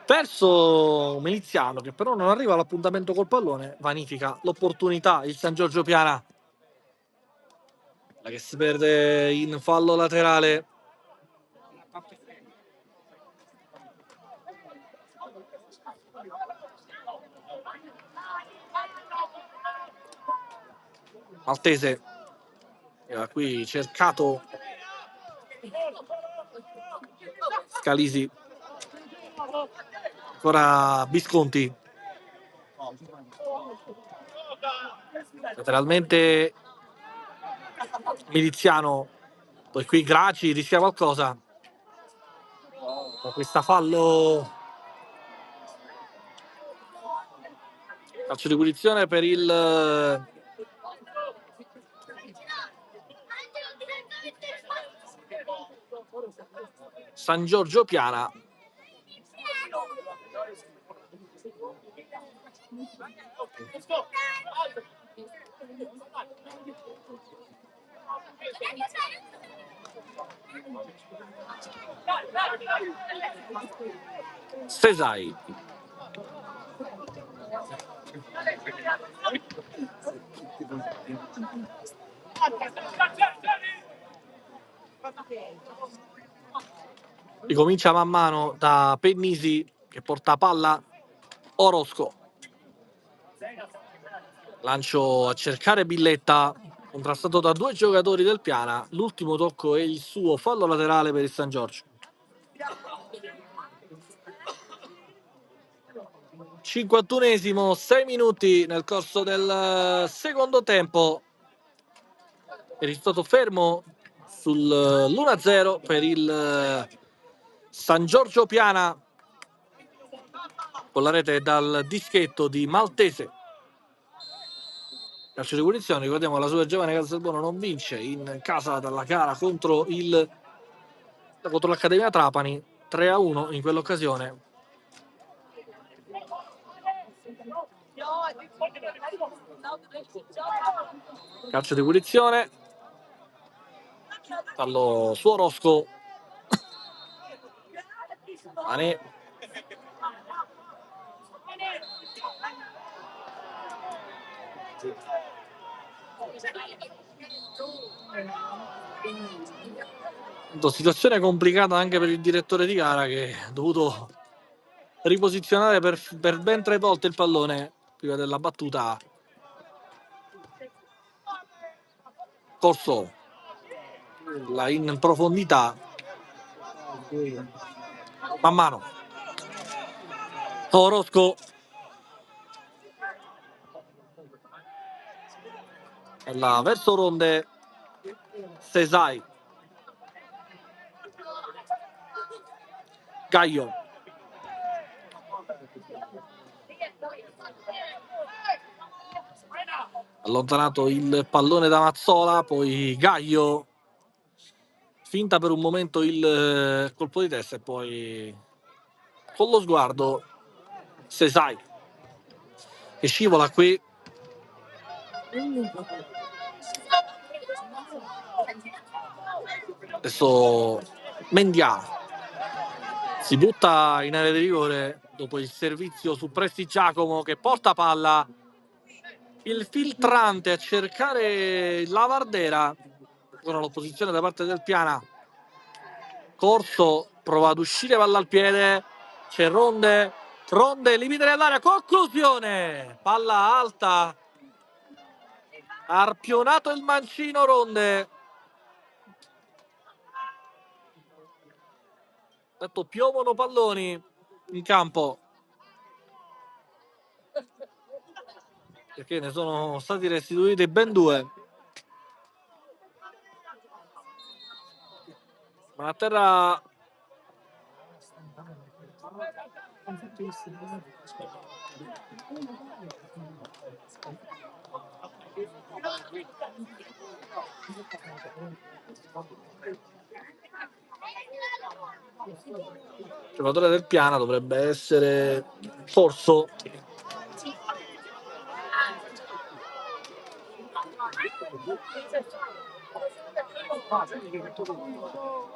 verso Miliziano che però non arriva all'appuntamento col pallone, vanifica l'opportunità il San Giorgio Piana, la che si perde in fallo laterale. Maltese era qui cercato Scalisi, ancora Visconti, lateralmente Miliziano, poi qui Graci rischia qualcosa con questa fallo, calcio di punizione per il San Giorgio Piana. Sesai, ricomincia man mano da Pennisi che porta palla Orosco, lancio a cercare Billetta contrastato da due giocatori del Piana, l'ultimo tocco è il suo, fallo laterale per il San Giorgio. 51esimo, 6 minuti nel corso del secondo tempo, è stato fermo sull'1-0 per il San Giorgio Piana con la rete dal dischetto di Maltese. Calcio di punizione, ricordiamo la Super Giovane Castelbuono non vince in casa dalla gara contro l'Accademia Trapani, 3-1 in quell'occasione. Calcio di punizione, fallo su Orosco, Mané, situazione complicata anche per il direttore di gara che ha dovuto riposizionare per ben 3 volte il pallone prima della battuta. Corso la in profondità man mano Orosco, verso Ronde, Sesai, Gaio, allontanato il pallone da Mazzola, poi Gaio, finta per un momento il colpo di testa e poi con lo sguardo Sesai che scivola qui. Adesso Mendia si butta in area di rigore dopo il servizio su Presti Giacomo che porta palla, il filtrante a cercare la Vardera, con l'opposizione da parte del Piana. Corso prova ad uscire, palla al piede, c'è Ronde, limite dell'area, conclusione, palla alta, arpionato il mancino Ronde, Intanto piovono palloni in campo, perché ne sono stati restituiti ben 2. Ma a terra il giocatore del Piana dovrebbe essere Corso.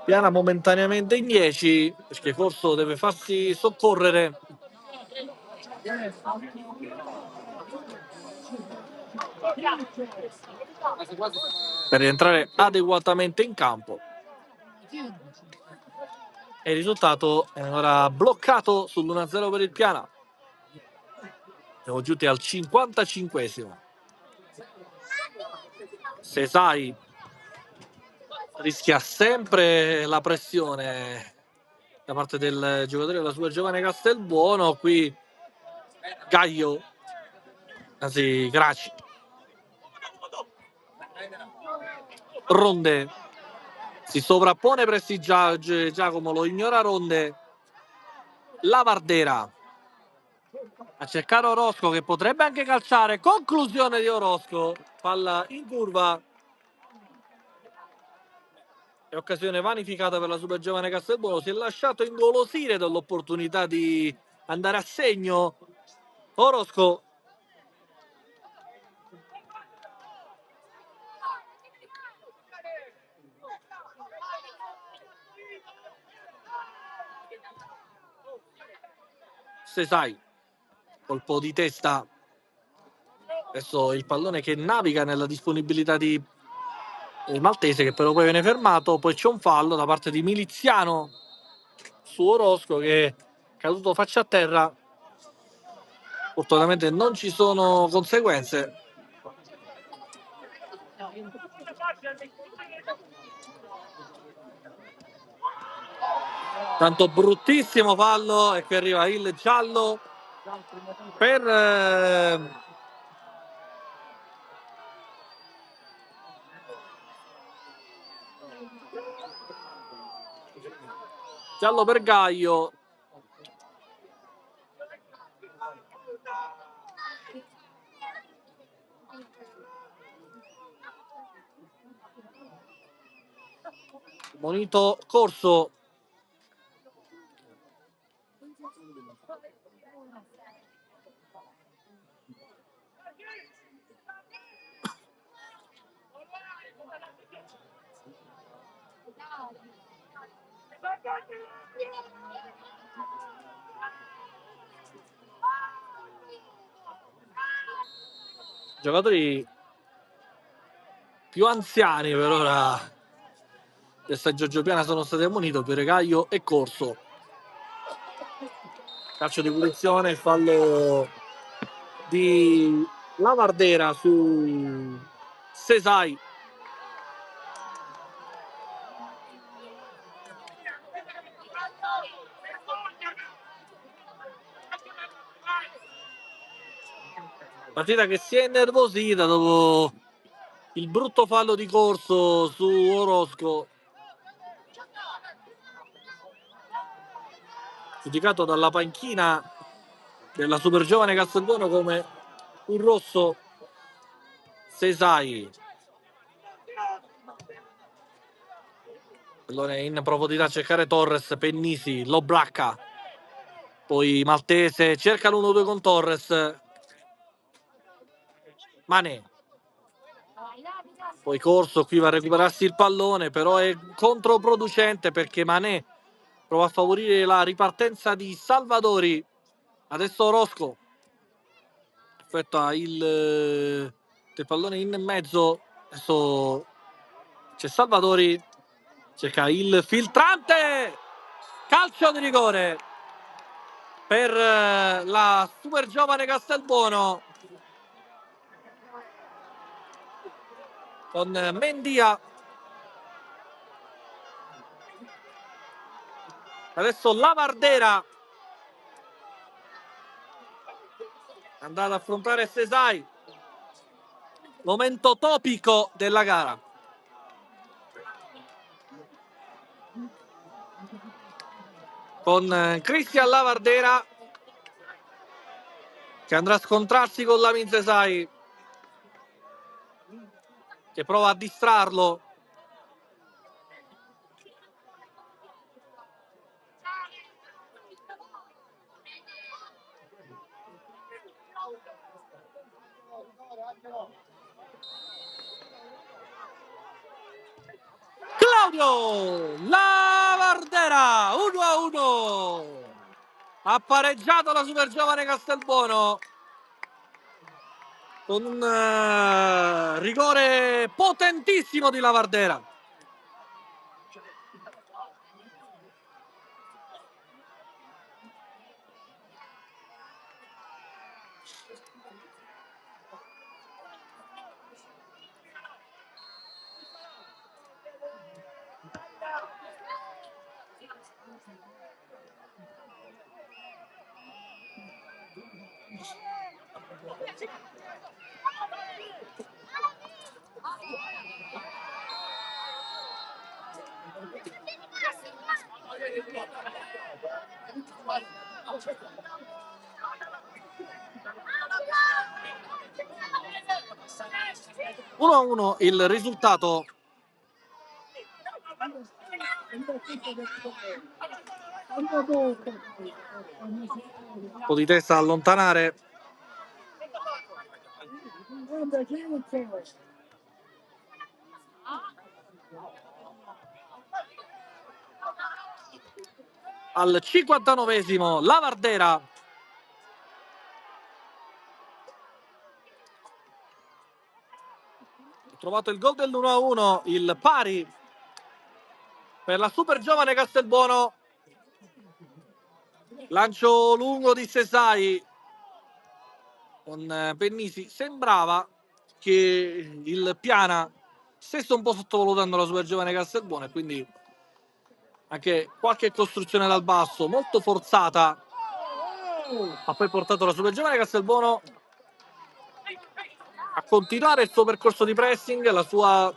Piana momentaneamente in 10, perché Corso deve farsi soccorrere. Per rientrare adeguatamente in campo. E il risultato è ora bloccato sull'1-0 per il Piana. Siamo giunti al 55esimo. Sesai rischia sempre la pressione da parte del giocatore della sua giovane Castelbuono. Qui Gaio, anzi Graci, Ronde si sovrappone Giacomo, lo ignora Ronde. Lavardera a cercare Orosco, che potrebbe anche calciare. Conclusione di Orosco, palla in curva e occasione vanificata per la super giovane Castelbuono. Si è lasciato ingolosire dall'opportunità di andare a segno Orosco. Sesai, colpo di testa. Adesso il pallone che naviga nella disponibilità di il Maltese, che però poi viene fermato. Poi c'è un fallo da parte di Miliziano su Orosco, che è caduto faccia a terra. Fortunatamente non ci sono conseguenze. Tanto bruttissimo fallo, e qui arriva il giallo per giallo per Gaio. Monito Corso. Giocatori più anziani per ora del San Giorgio Piana sono stati ammoniti, per Gaio e Corso. Calcio di punizione, fallo di Lavardera su Sesai. Partita che si è innervosita dopo il brutto fallo di Corso su Orosco, giudicato dalla panchina della super giovane Castelbuono come un rosso. Sesai, pallone in profondità a cercare Torres. Pennisi lo blocca, poi Maltese cerca l'1-2 con Torres. Mané, poi Corso qui va a recuperarsi il pallone, però è controproducente perché Mané prova a favorire la ripartenza di Salvadori. Adesso Orosco effettua il pallone in mezzo. Adesso c'è Salvadori, cerca il filtrante. Calcio di rigore per la super giovane Castelbuono, con Mendia Adesso Lavardera è andato ad affrontare Sesai. Momento topico della gara. Con Cristian Lavardera che andrà a scontrarsi con Lamin Sesai, che prova a distrarlo. Claudio Lavardera 1-1. Ha pareggiato la super giovane Castelbuono con un rigore potentissimo di Lavardera. Uno a uno il risultato. Un po' di testa a allontanare. Al 59esimo Lavardera ha trovato il gol dell'1-1, il pari per la super giovane Castelbuono. Lancio lungo di Sesai con Pennisi. Sembrava che il Piana stesse un po' sottovalutando la super giovane Castelbuono e quindi anche qualche costruzione dal basso molto forzata ha poi portato la super giovane Castelbuono a continuare il suo percorso di pressing, la sua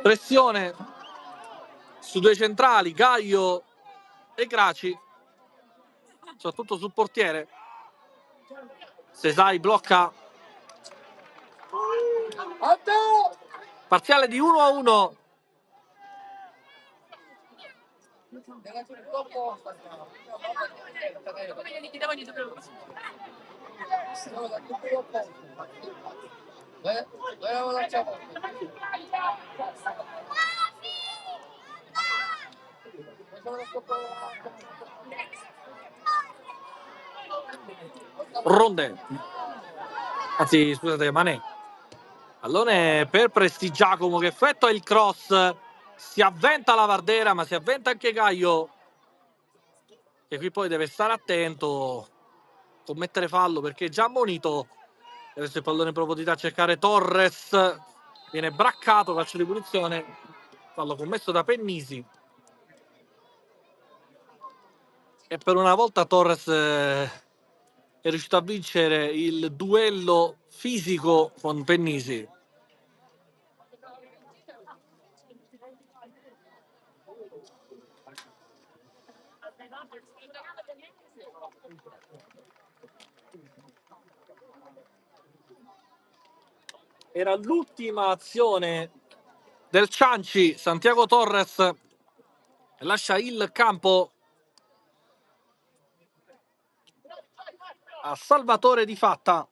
pressione su due centrali, Gaio e Graci, soprattutto sul portiere. Sesai blocca. Parziale di 1-1. Ronde. Anzi, scusate, Mané. Pallone per Prestigiacomo che effettua il cross. Si avventa Lavardera, ma si avventa anche Gaio, che qui poi deve stare attento, commettere fallo perché è già ammonito. Adesso il pallone in profondità a cercare Torres, viene braccato, calcio di punizione, fallo commesso da Pennisi. E per una volta Torres è riuscito a vincere il duello fisico con Pennisi. Era l'ultima azione del Cianci. Santiago Torres lascia il campo a Salvatore Di Fatta.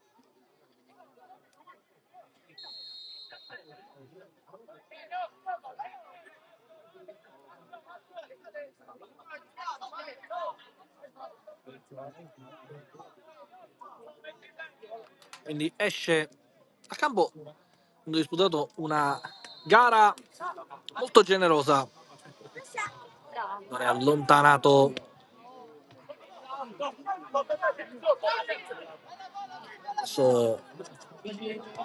Quindi esce a campo. Hanno disputato una gara molto generosa. Non è allontanato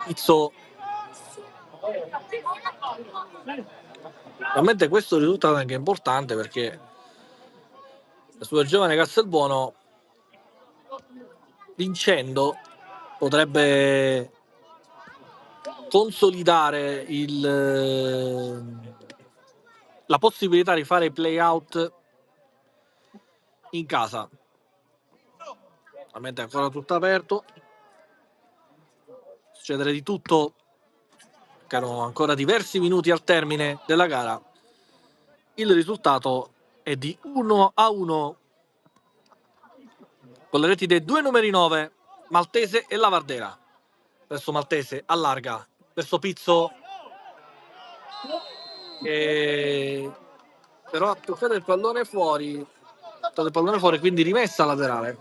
Izzo Ovviamente questo risultato è anche importante perché la Super Giovane Castelbuono, vincendo, potrebbe consolidare la possibilità di fare play-out in casa. Ovviamente è ancora tutto aperto, succedere di tutto, che erano ancora diversi minuti al termine della gara. Il risultato è di 1-1 con le reti dei due numeri 9, Maltese e Lavardera. Verso Maltese, allarga, verso Pizzo, che però ha toccato il pallone fuori, quindi rimessa laterale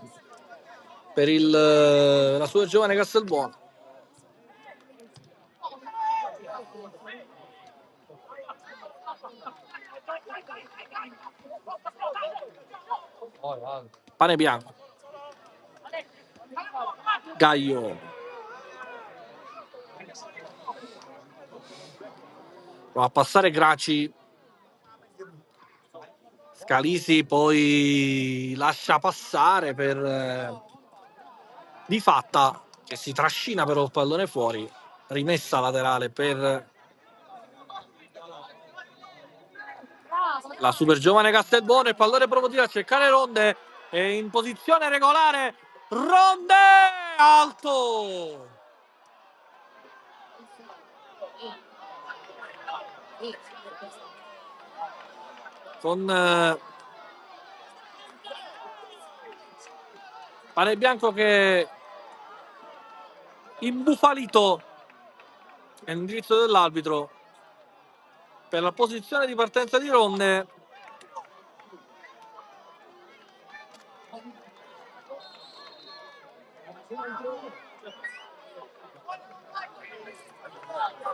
per la sua giovane Castelbuono. Pane bianco, Gaio, va a passare Graci, Scalisi poi lascia passare per Di Fatta, che si trascina però il pallone fuori, rimessa laterale per la super giovane Castelbuono. Il pallone provo a cercare Ronde, è in posizione regolare, Ronde alto, con Pane Bianco che imbufalito è l'indirizzo dell'arbitro per la posizione di partenza di Ronde.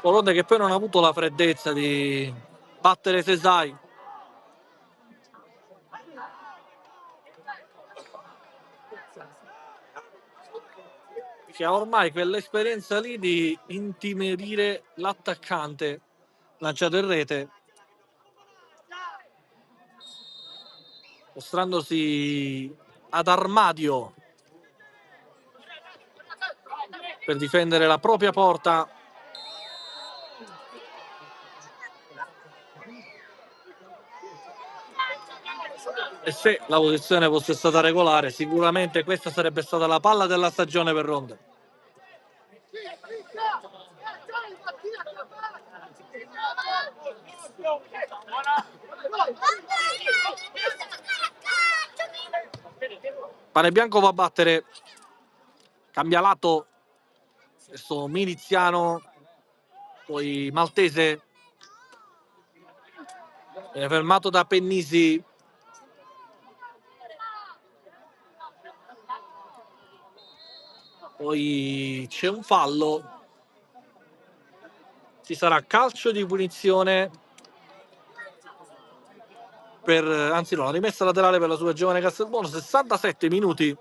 Ronde che poi non ha avuto la freddezza di battere Sesai, che ha ormai quell'esperienza lì di intimidire l'attaccante lanciato in rete, mostrandosi ad armadio per difendere la propria porta. E se la posizione fosse stata regolare, sicuramente questa sarebbe stata la palla della stagione per Ronde. Pane Bianco va a battere, cambia lato verso Miliziano, poi Maltese, viene fermato da Pennisi. Poi c'è un fallo, ci sarà calcio di punizione anzi no, la rimessa laterale per la sua giovane Castelbuono. 67 minuti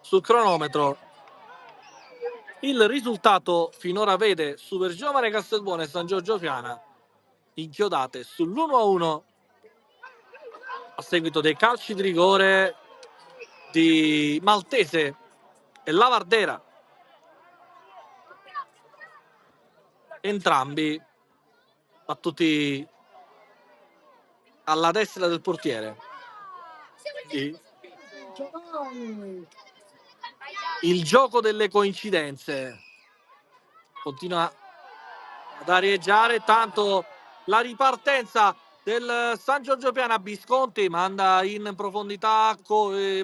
sul cronometro. Il risultato finora vede Super Giovane Castelbuono e San Giorgio Piana inchiodate sull'1-1 a seguito dei calci di rigore di Maltese e Lavardera, entrambi battuti alla destra del portiere. Il gioco delle coincidenze continua ad arieggiare, tanto la ripartenza del San Giorgio Piana. Visconti manda in profondità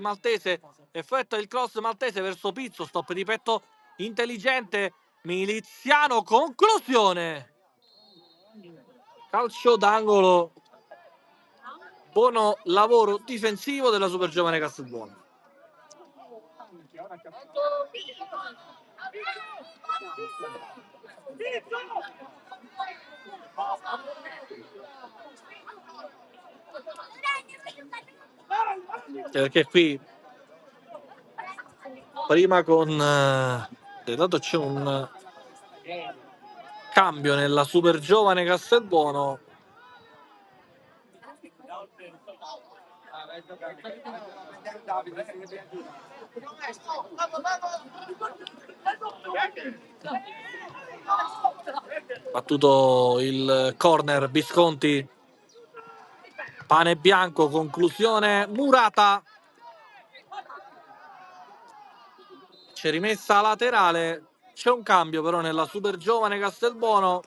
Maltese, effettua il cross Maltese verso Pizzo, stop di petto intelligente, Miliziano, conclusione, calcio d'angolo, buono lavoro difensivo della Super Giovane Castelbuono. Perché qui prima con dato c'è un Cambio nella super giovane Castelbuono. Battuto il corner Visconti. Pane bianco, conclusione Murata. C'è rimessa laterale. C'è un cambio però nella super giovane Castelbuono,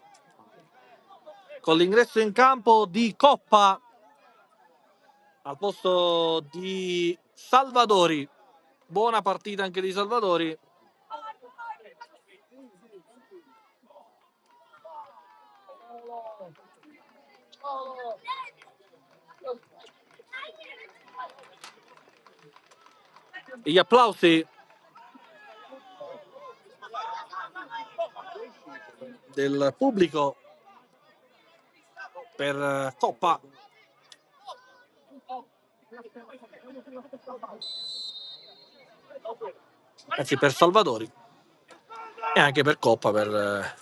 con l'ingresso in campo di Coppa al posto di Salvadori. Buona partita anche di Salvadori. Gli applausi del pubblico per Coppa. Anzi, per Salvadori e anche per Coppa per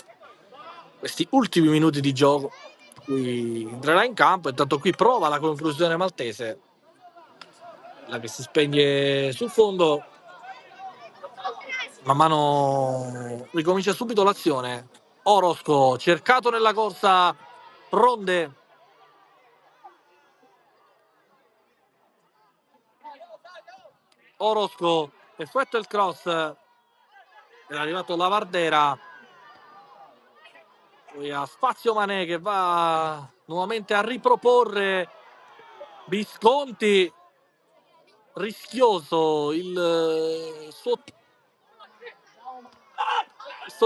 questi ultimi minuti di gioco. Qui entrerà in campo, intanto qui prova la conclusione maltese, la che si spegne sul fondo. Man mano ricomincia subito l'azione. Orosco cercato nella corsa, Ronde. Orosco effettua il cross, è arrivato Lavardera, poi a spazio Mané che va nuovamente a riproporre. Visconti, rischioso il suo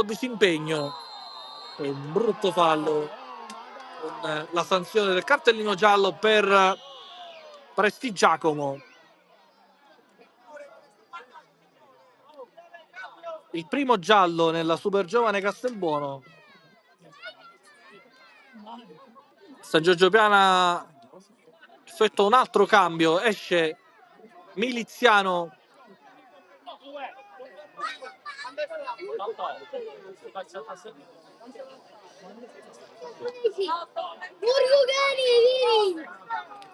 disimpegno, un brutto fallo con la sanzione del cartellino giallo per Prestigiacomo. Il primo giallo nella super giovane Castelbuono. San Giorgio Piana effettua un altro cambio, esce Miliziano.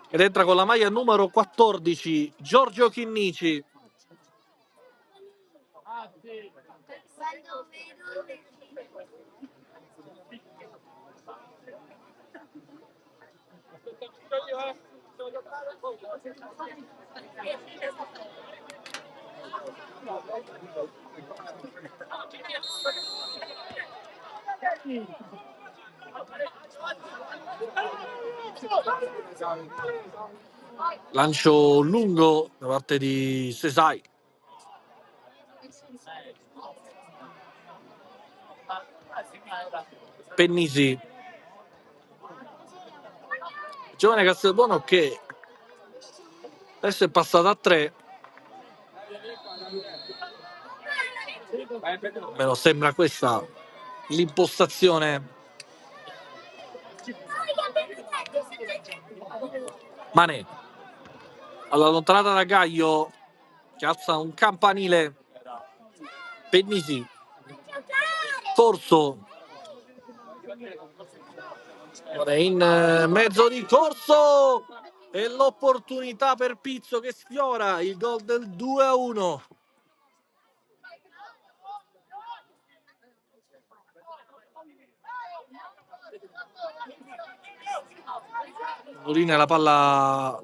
Ed entra con la maglia numero 14 Giorgio Chinnici. Lancio lungo da parte di Sesai. Pennisi. Giovane Castelbuono che adesso è passata a 3. Almeno sembra questa l'impostazione. Mané allontanata da Gaio che alza un campanile. Pennisi, Corso in mezzo di Corso e l'opportunità per Pizzo che sfiora il gol del 2-1. Molina la palla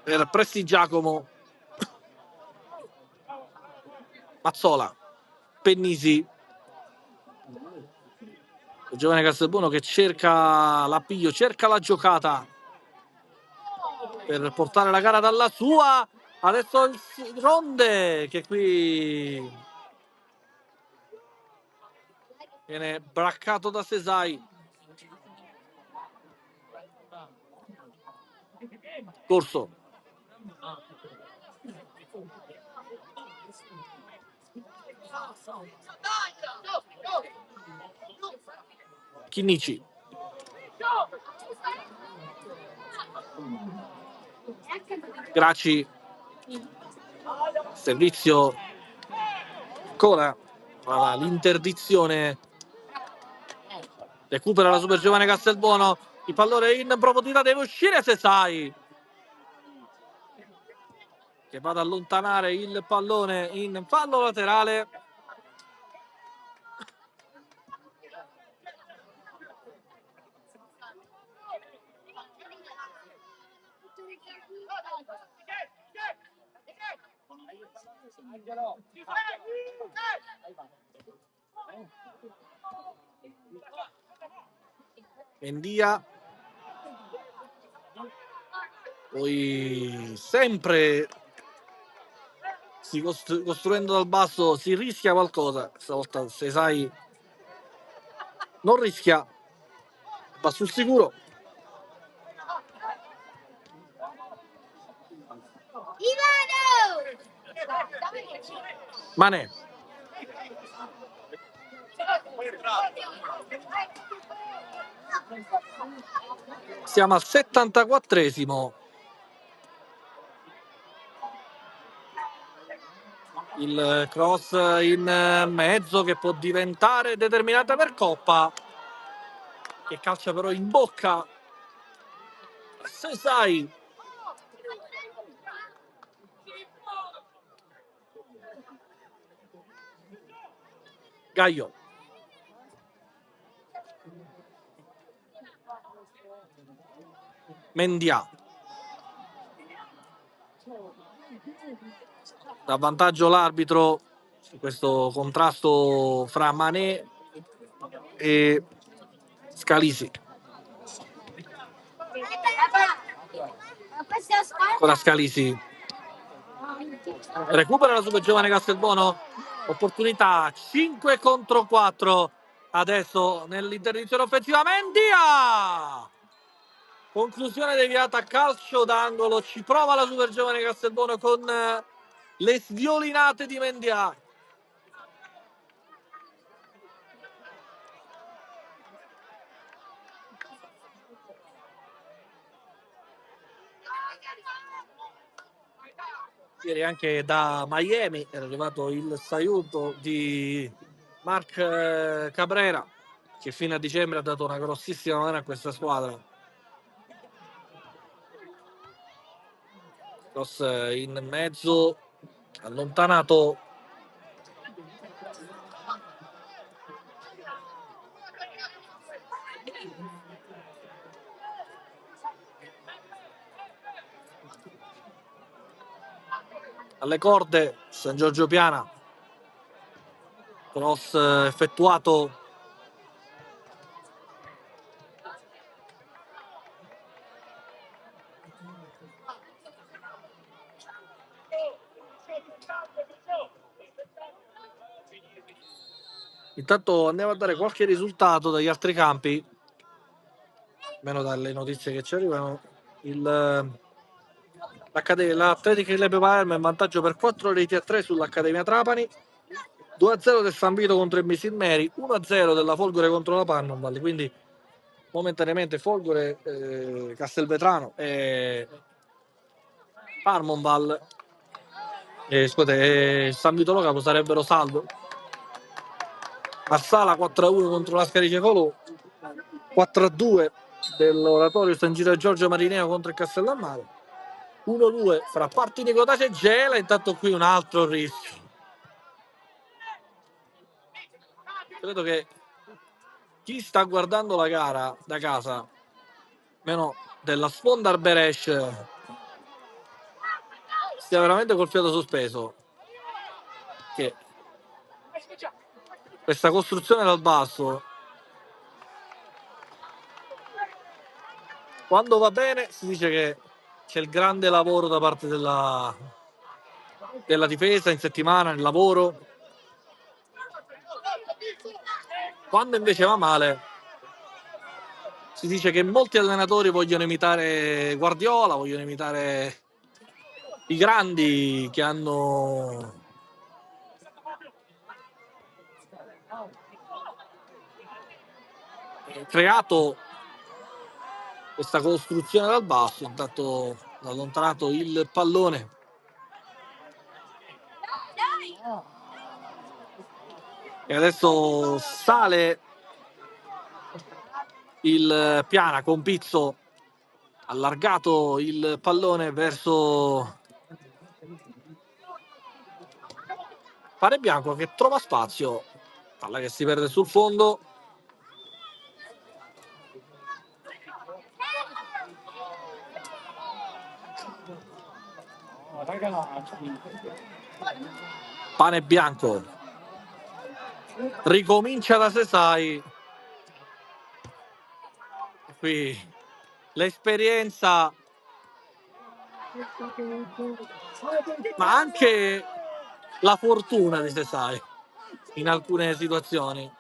per Prestigiacomo. Mazzola, Pennisi, il giovane Castelbuono che cerca l'appiglio, cerca la giocata per portare la gara dalla sua. Adesso il Ronde che qui viene braccato da Sesai. Corso, Chinnici, Graci, servizio ancora, l'interdizione recupera la super giovane Castelbuono, il pallone in profondità, deve uscire Sesai che va ad allontanare il pallone in fallo laterale. Mendia, poi sempre costruendo dal basso si rischia qualcosa, stavolta Sesai non rischia, va sul sicuro. Mané, siamo al 74esimo. Il cross in mezzo che può diventare determinante per Coppa, che calcia però in bocca Sesai. Gaio, Mendia, da vantaggio l'arbitro su questo contrasto fra Mané e Scalisi. Ancora Scalisi, recupera la super giovane Castelbuono, opportunità 5 contro 4 adesso nell'interdizione offensiva. Mendia, conclusione deviata a calcio d'angolo, ci prova la super giovane Castelbuono con le sviolinate di Mendia. Ieri anche da Miami era arrivato il saluto di Marc Cabrera, che fino a dicembre ha dato una grossissima mano a questa squadra. Cross in mezzo, allontanato. Alle corde San Giorgio Piana, cross effettuato intanto andiamo a dare qualche risultato dagli altri campi, almeno dalle notizie che ci arrivano. L'Atletic Club Palermo è in vantaggio per 4-3 sull'Accademia Trapani, 2-0 del San Vito contro il Misilmeri, 1-0 della Folgore contro la Pannonval, quindi momentaneamente Folgore, Castelvetrano e Parmonval San Vito Lo Capo sarebbero salvo. Marsala 4-1 contro la Scarice Colò, 4-2 dell'Oratorio San Giro Giorgio Marineo contro il Castellammare, 1-2 fra Partini Cotace e Gela. Intanto qui un altro rischio. Credo che chi sta guardando la gara da casa, meno della sponda Arberesh, stia veramente col fiato sospeso, che questa costruzione dal basso, quando va bene si dice che c'è il grande lavoro da parte della difesa in settimana, nel lavoro. Quando invece va male si dice che molti allenatori vogliono imitare Guardiola, vogliono imitare i grandi che hanno creato questa costruzione dal basso. Intanto allontanato il pallone. E adesso sale il Piana con Pizzo, allargato il pallone verso Pane Bianco che trova spazio, palla che si perde sul fondo. Pane Bianco ricomincia da Sesai. Qui l'esperienza, ma anche la fortuna di Sesai in alcune situazioni.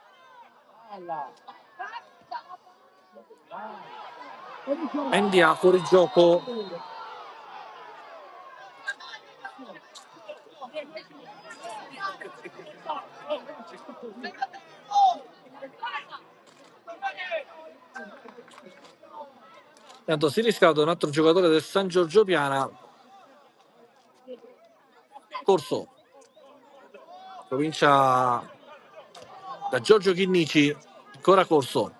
Mendia fuori gioco. Intanto si riscalda un altro giocatore del San Giorgio Piana. Corso. Comincia da Giorgio Chinnici. Ancora Corso.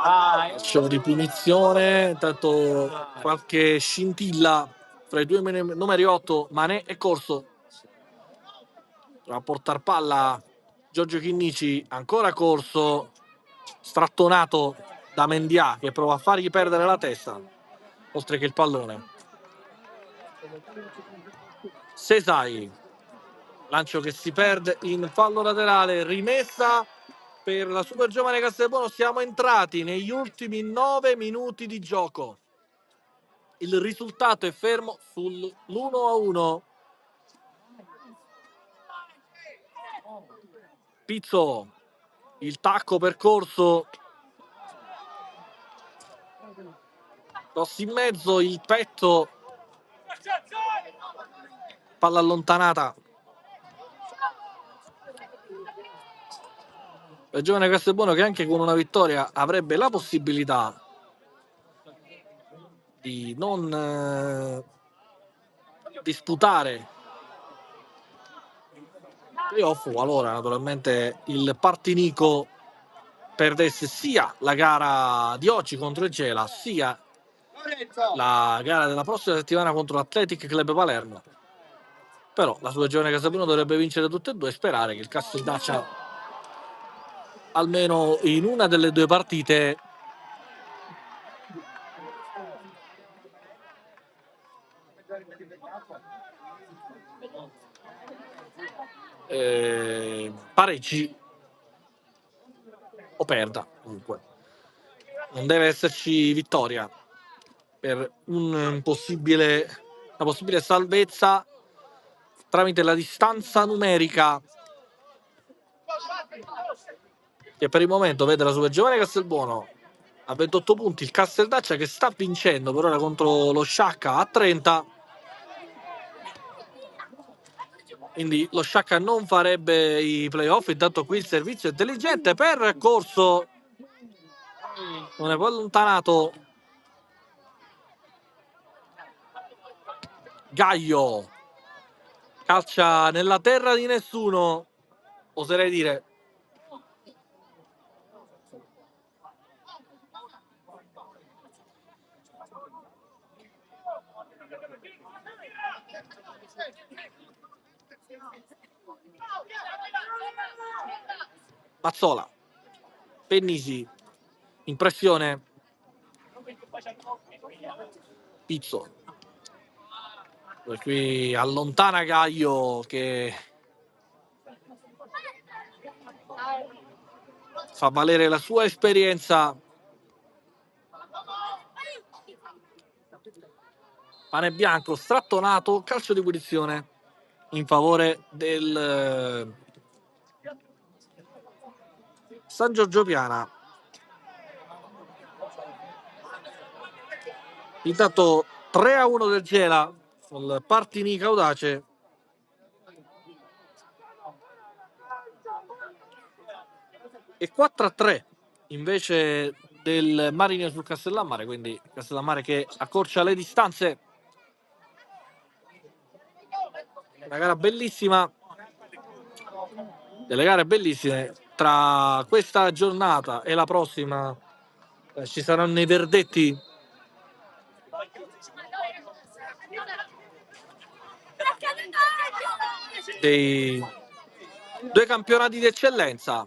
Calcio di punizione, intanto qualche scintilla fra i due numeri 8, Manè e Corso. Va a portare palla Giorgio Chinnici, ancora Corso, strattonato da Mendia che prova a fargli perdere la testa, oltre che il pallone. Sesai, lancio che si perde in fallo laterale, rimessa per la Super Giovane Castelbuono. Siamo entrati negli ultimi 9 minuti di gioco. Il risultato è fermo sull'1-1. Pizzo, il tacco percorso, cross in mezzo, il petto, palla allontanata. Il Giovane Castelbuono che anche con una vittoria avrebbe la possibilità di non disputare playoff, qualora naturalmente il Partinico perdesse sia la gara di oggi contro il Gela sia la gara della prossima settimana contro l'Athletic Club Palermo. Però la sua Giovane Castelbuono dovrebbe vincere tutte e due e sperare che il Casteldaccia almeno in una delle due partite pareggi o perda. Comunque non deve esserci vittoria per una possibile salvezza tramite la distanza numerica che per il momento vede la Super Giovane Castelbuono a 28 punti, il Casteldaccia che sta vincendo per ora contro lo Sciacca a 30. Quindi lo Sciacca non farebbe i playoff. Intanto qui il servizio intelligente per Corso, non è poi allontanato. Gaio calcia nella terra di nessuno, oserei dire. Mazzola, Pennisi, impressione. Pizzo. Per qui allontana Gaio che fa valere la sua esperienza. Pane Bianco strattonato, calcio di punizione in favore del San Giorgio Piana. Intanto 3-1 del Gela sul Partinica Audace. E 4-3 invece del Marineo sul Castellammare, quindi Castellammare che accorcia le distanze. Una gara bellissima, delle gare bellissime. Tra questa giornata e la prossima ci saranno i verdetti dei due campionati di eccellenza,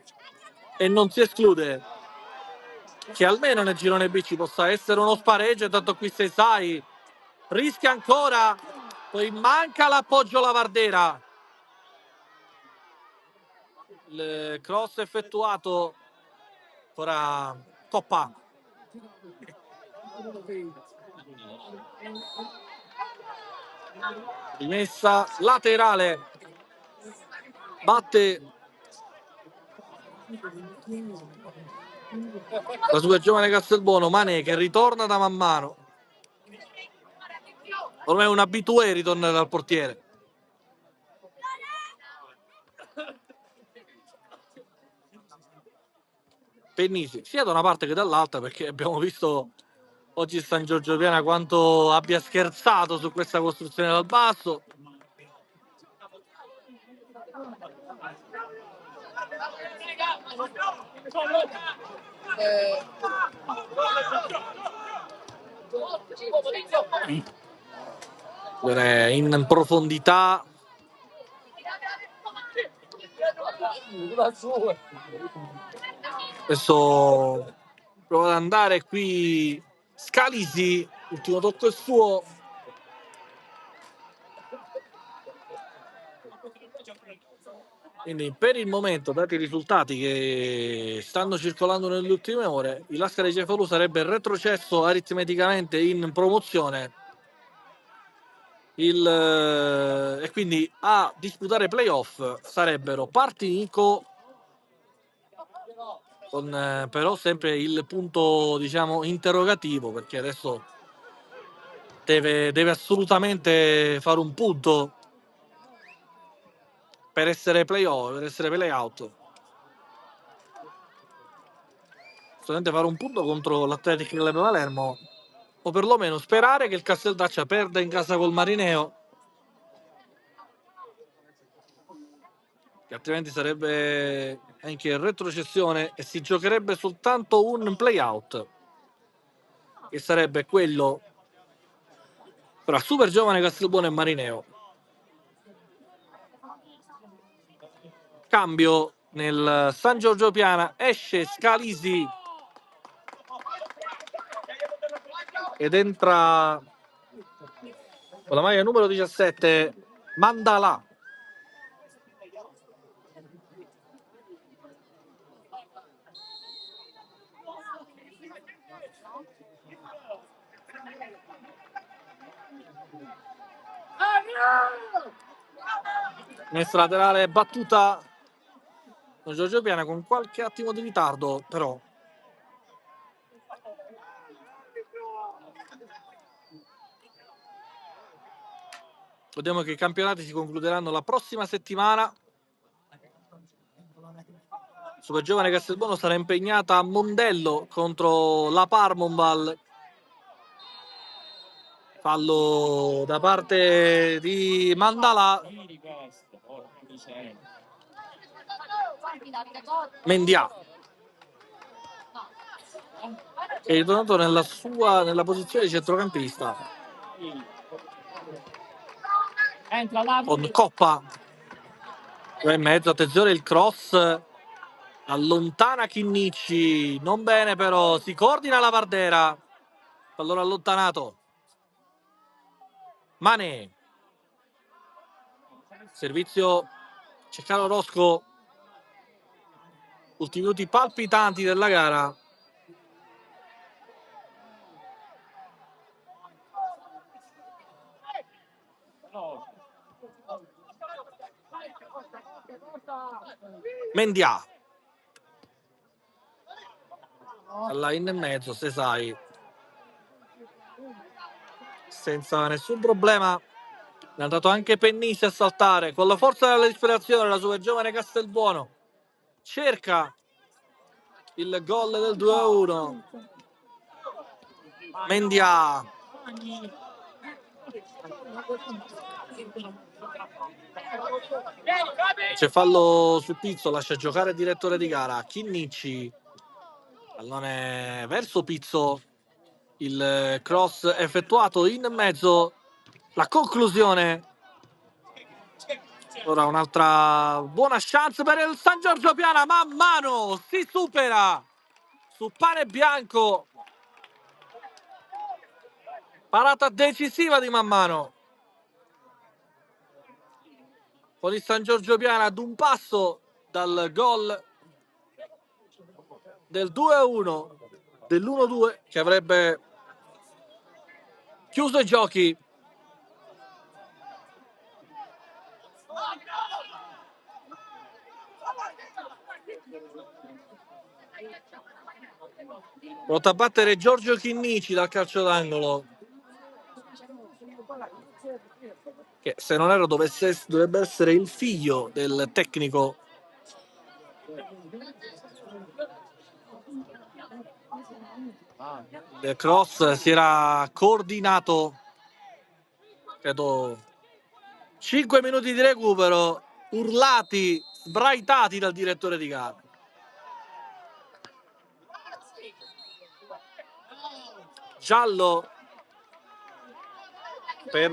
e non si esclude che almeno nel girone B ci possa essere uno spareggio. Tanto qui Sesai rischia ancora, poi manca l'appoggio Lavardera, il cross effettuato, ora Coppa, rimessa laterale, batte la super giovane Castelbuono. Mane che ritorna da man mano, ormai è un abitué ritornare dal portiere. Pennisi sia da una parte che dall'altra, perché abbiamo visto oggi San Giorgio Piana quanto abbia scherzato su questa costruzione dal basso. In profondità adesso prova ad andare qui Scalisi, l'ultimo tocco è suo. Quindi per il momento, dati i risultati che stanno circolando nelle ultime ore, il Lascari Cefalù sarebbe retrocesso aritmeticamente in promozione, e quindi a disputare playoff sarebbero Partinico, con però sempre il punto, diciamo, interrogativo, perché adesso deve assolutamente fare un punto per essere playoff, per essere play-out. Solamente fare un punto contro l'Athletic Club Palermo, o perlomeno sperare che il Casteldaccia perda in casa col Marineo, che altrimenti sarebbe anche retrocessione e si giocherebbe soltanto un play-out, che sarebbe quello tra Super Giovane Castelbuono e Marineo. Cambio nel San Giorgio Piana, esce Scalisi ed entra con la maglia numero 17 Mandala. Messa laterale battuta con Giorgio Piana con qualche attimo di ritardo, però vediamo che i campionati si concluderanno la prossima settimana. Super Giovane Castelbuono sarà impegnata a Mondello contro la Parmonval. Fallo da parte di Mandala. Mendia è ritornato nella posizione di centrocampista con Coppa in mezzo. Attenzione, il cross allontana Chinnicci, non bene, però si coordina la Vardera, pallone allontanato. Mane, servizio Ceccaro Rosco, ultimi minuti palpitanti della gara. Mendia alla in mezzo, Sesai senza nessun problema è andato anche Pennisi a saltare con la forza della disperazione. La Super Giovane Castelbuono cerca il gol del 2-1. Mendia. C'è fallo su Pizzo, lascia giocare il direttore di gara. Chinnici. Pallone verso Pizzo. Il cross effettuato in mezzo. La conclusione. Ora un'altra buona chance per il San Giorgio Piana. Man mano si supera su Pane Bianco. Parata decisiva di Man mano. Con il San Giorgio Piana ad un passo dal gol del 2-1, dell'1-2 che avrebbe chiuso i giochi. Pronto a battere Giorgio Chinnici dal calcio d'angolo, che se non erro dovrebbe essere il figlio del tecnico. Il cross si era coordinato, credo 5 minuti di recupero, urlati, sbraitati dal direttore di gara. Giallo per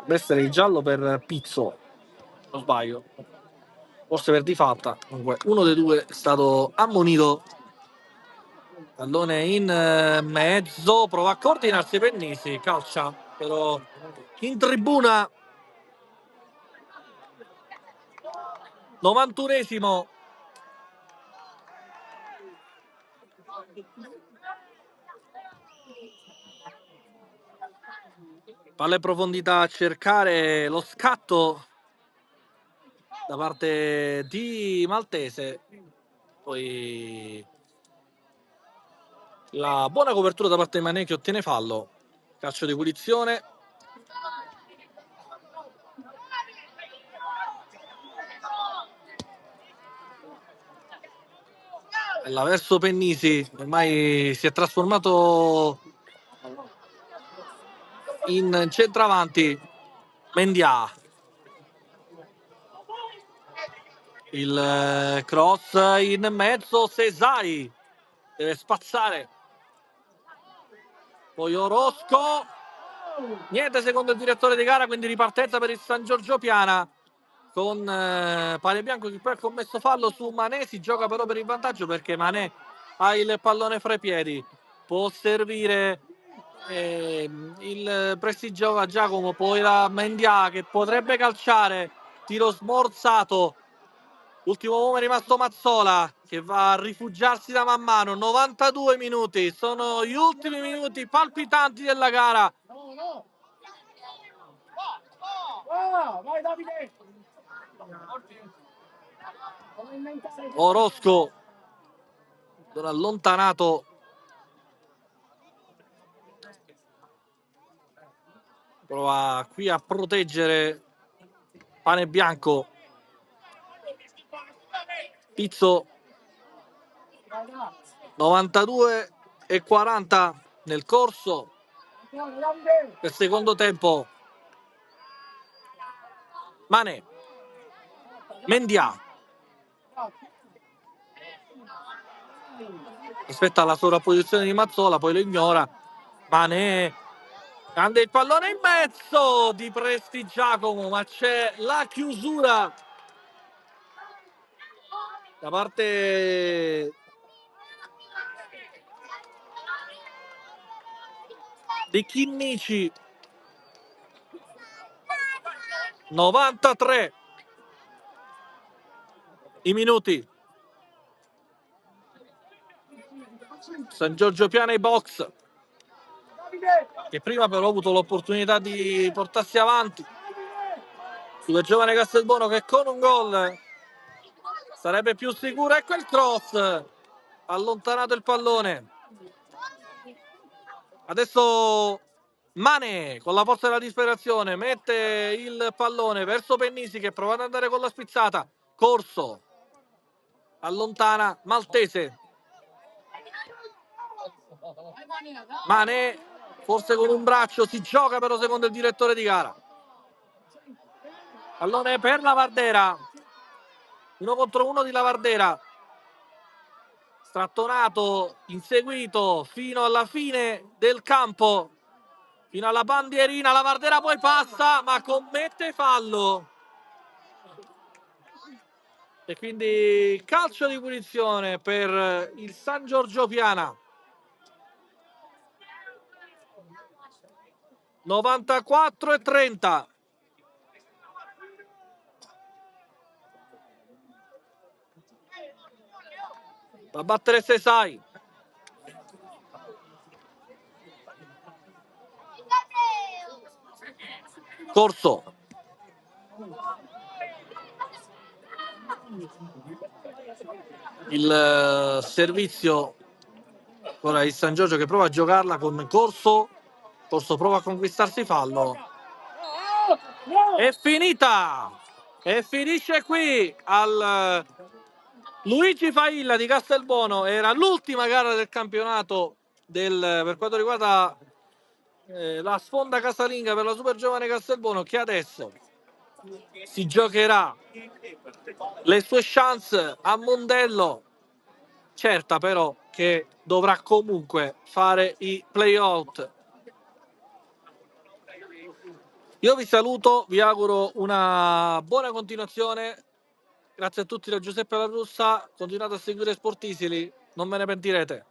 deve essere il giallo per Pizzo, non sbaglio, forse per Difatta. Comunque uno dei due è stato ammonito. Pallone in mezzo, prova a coordinarsi Pennisi, calcia però in tribuna. 91esimo. Palla in profondità a cercare lo scatto da parte di Maltese. Poi la buona copertura da parte di Mané che ottiene fallo. Calcio di punizione. La verso Pennisi, ormai si è trasformato in centravanti. Mendia. Il cross in mezzo, Sesai deve spazzare. Poi Orosco. Niente secondo il direttore di gara, quindi ripartenza per il San Giorgio Piana con Pane Bianco che poi ha commesso fallo su Mané. Si gioca però per il vantaggio perché Mané ha il pallone fra i piedi, può servire il prestigio a Giacomo, poi la Mendia che potrebbe calciare, tiro smorzato. Ultimo uomo è rimasto Mazzola che va a rifugiarsi da Man mano. 92 minuti, sono gli ultimi minuti palpitanti della gara. Orosco non allontanato, prova qui a proteggere Pane Bianco. Pizzo 92 e 40 nel corso del secondo tempo. Mané, Mendia aspetta la sovrapposizione di Mazzola, poi lo ignora. Mané, grande il pallone in mezzo di Prestigiacomo, ma c'è la chiusura da parte di Chinnici. 93 i minuti. San Giorgio Piana ai box, che prima però ha avuto l'opportunità di portarsi avanti sul giovane Castelbuono che con un gol sarebbe più sicuro. Ecco il cross allontanato il pallone. Adesso Mane con la forza della disperazione mette il pallone verso Pennisi che prova ad andare con la spizzata. Corso allontana Maltese. Mane forse con un braccio si gioca però secondo il direttore di gara. Pallone per Lavardera. 1 contro 1 di Lavardera. Strattonato, inseguito fino alla fine del campo, fino alla bandierina. Lavardera poi passa ma commette fallo e quindi calcio di punizione per il San Giorgio Piana. 94-30. Va a battere Sesai. Corso. Il servizio, ora il San Giorgio che prova a giocarla con Corso. Corso prova a conquistarsi fallo. È finita! E finisce qui al Luigi Failla di Castelbuono. Era l'ultima gara del campionato per quanto riguarda la sponda casalinga per la Super Giovane Castelbuono, che adesso si giocherà le sue chance a Mondello. Certa però che dovrà comunque fare i play-out. Io vi saluto, vi auguro una buona continuazione. Grazie a tutti da Giuseppe La Russa. Continuate a seguire Sportisili, non ve ne pentirete.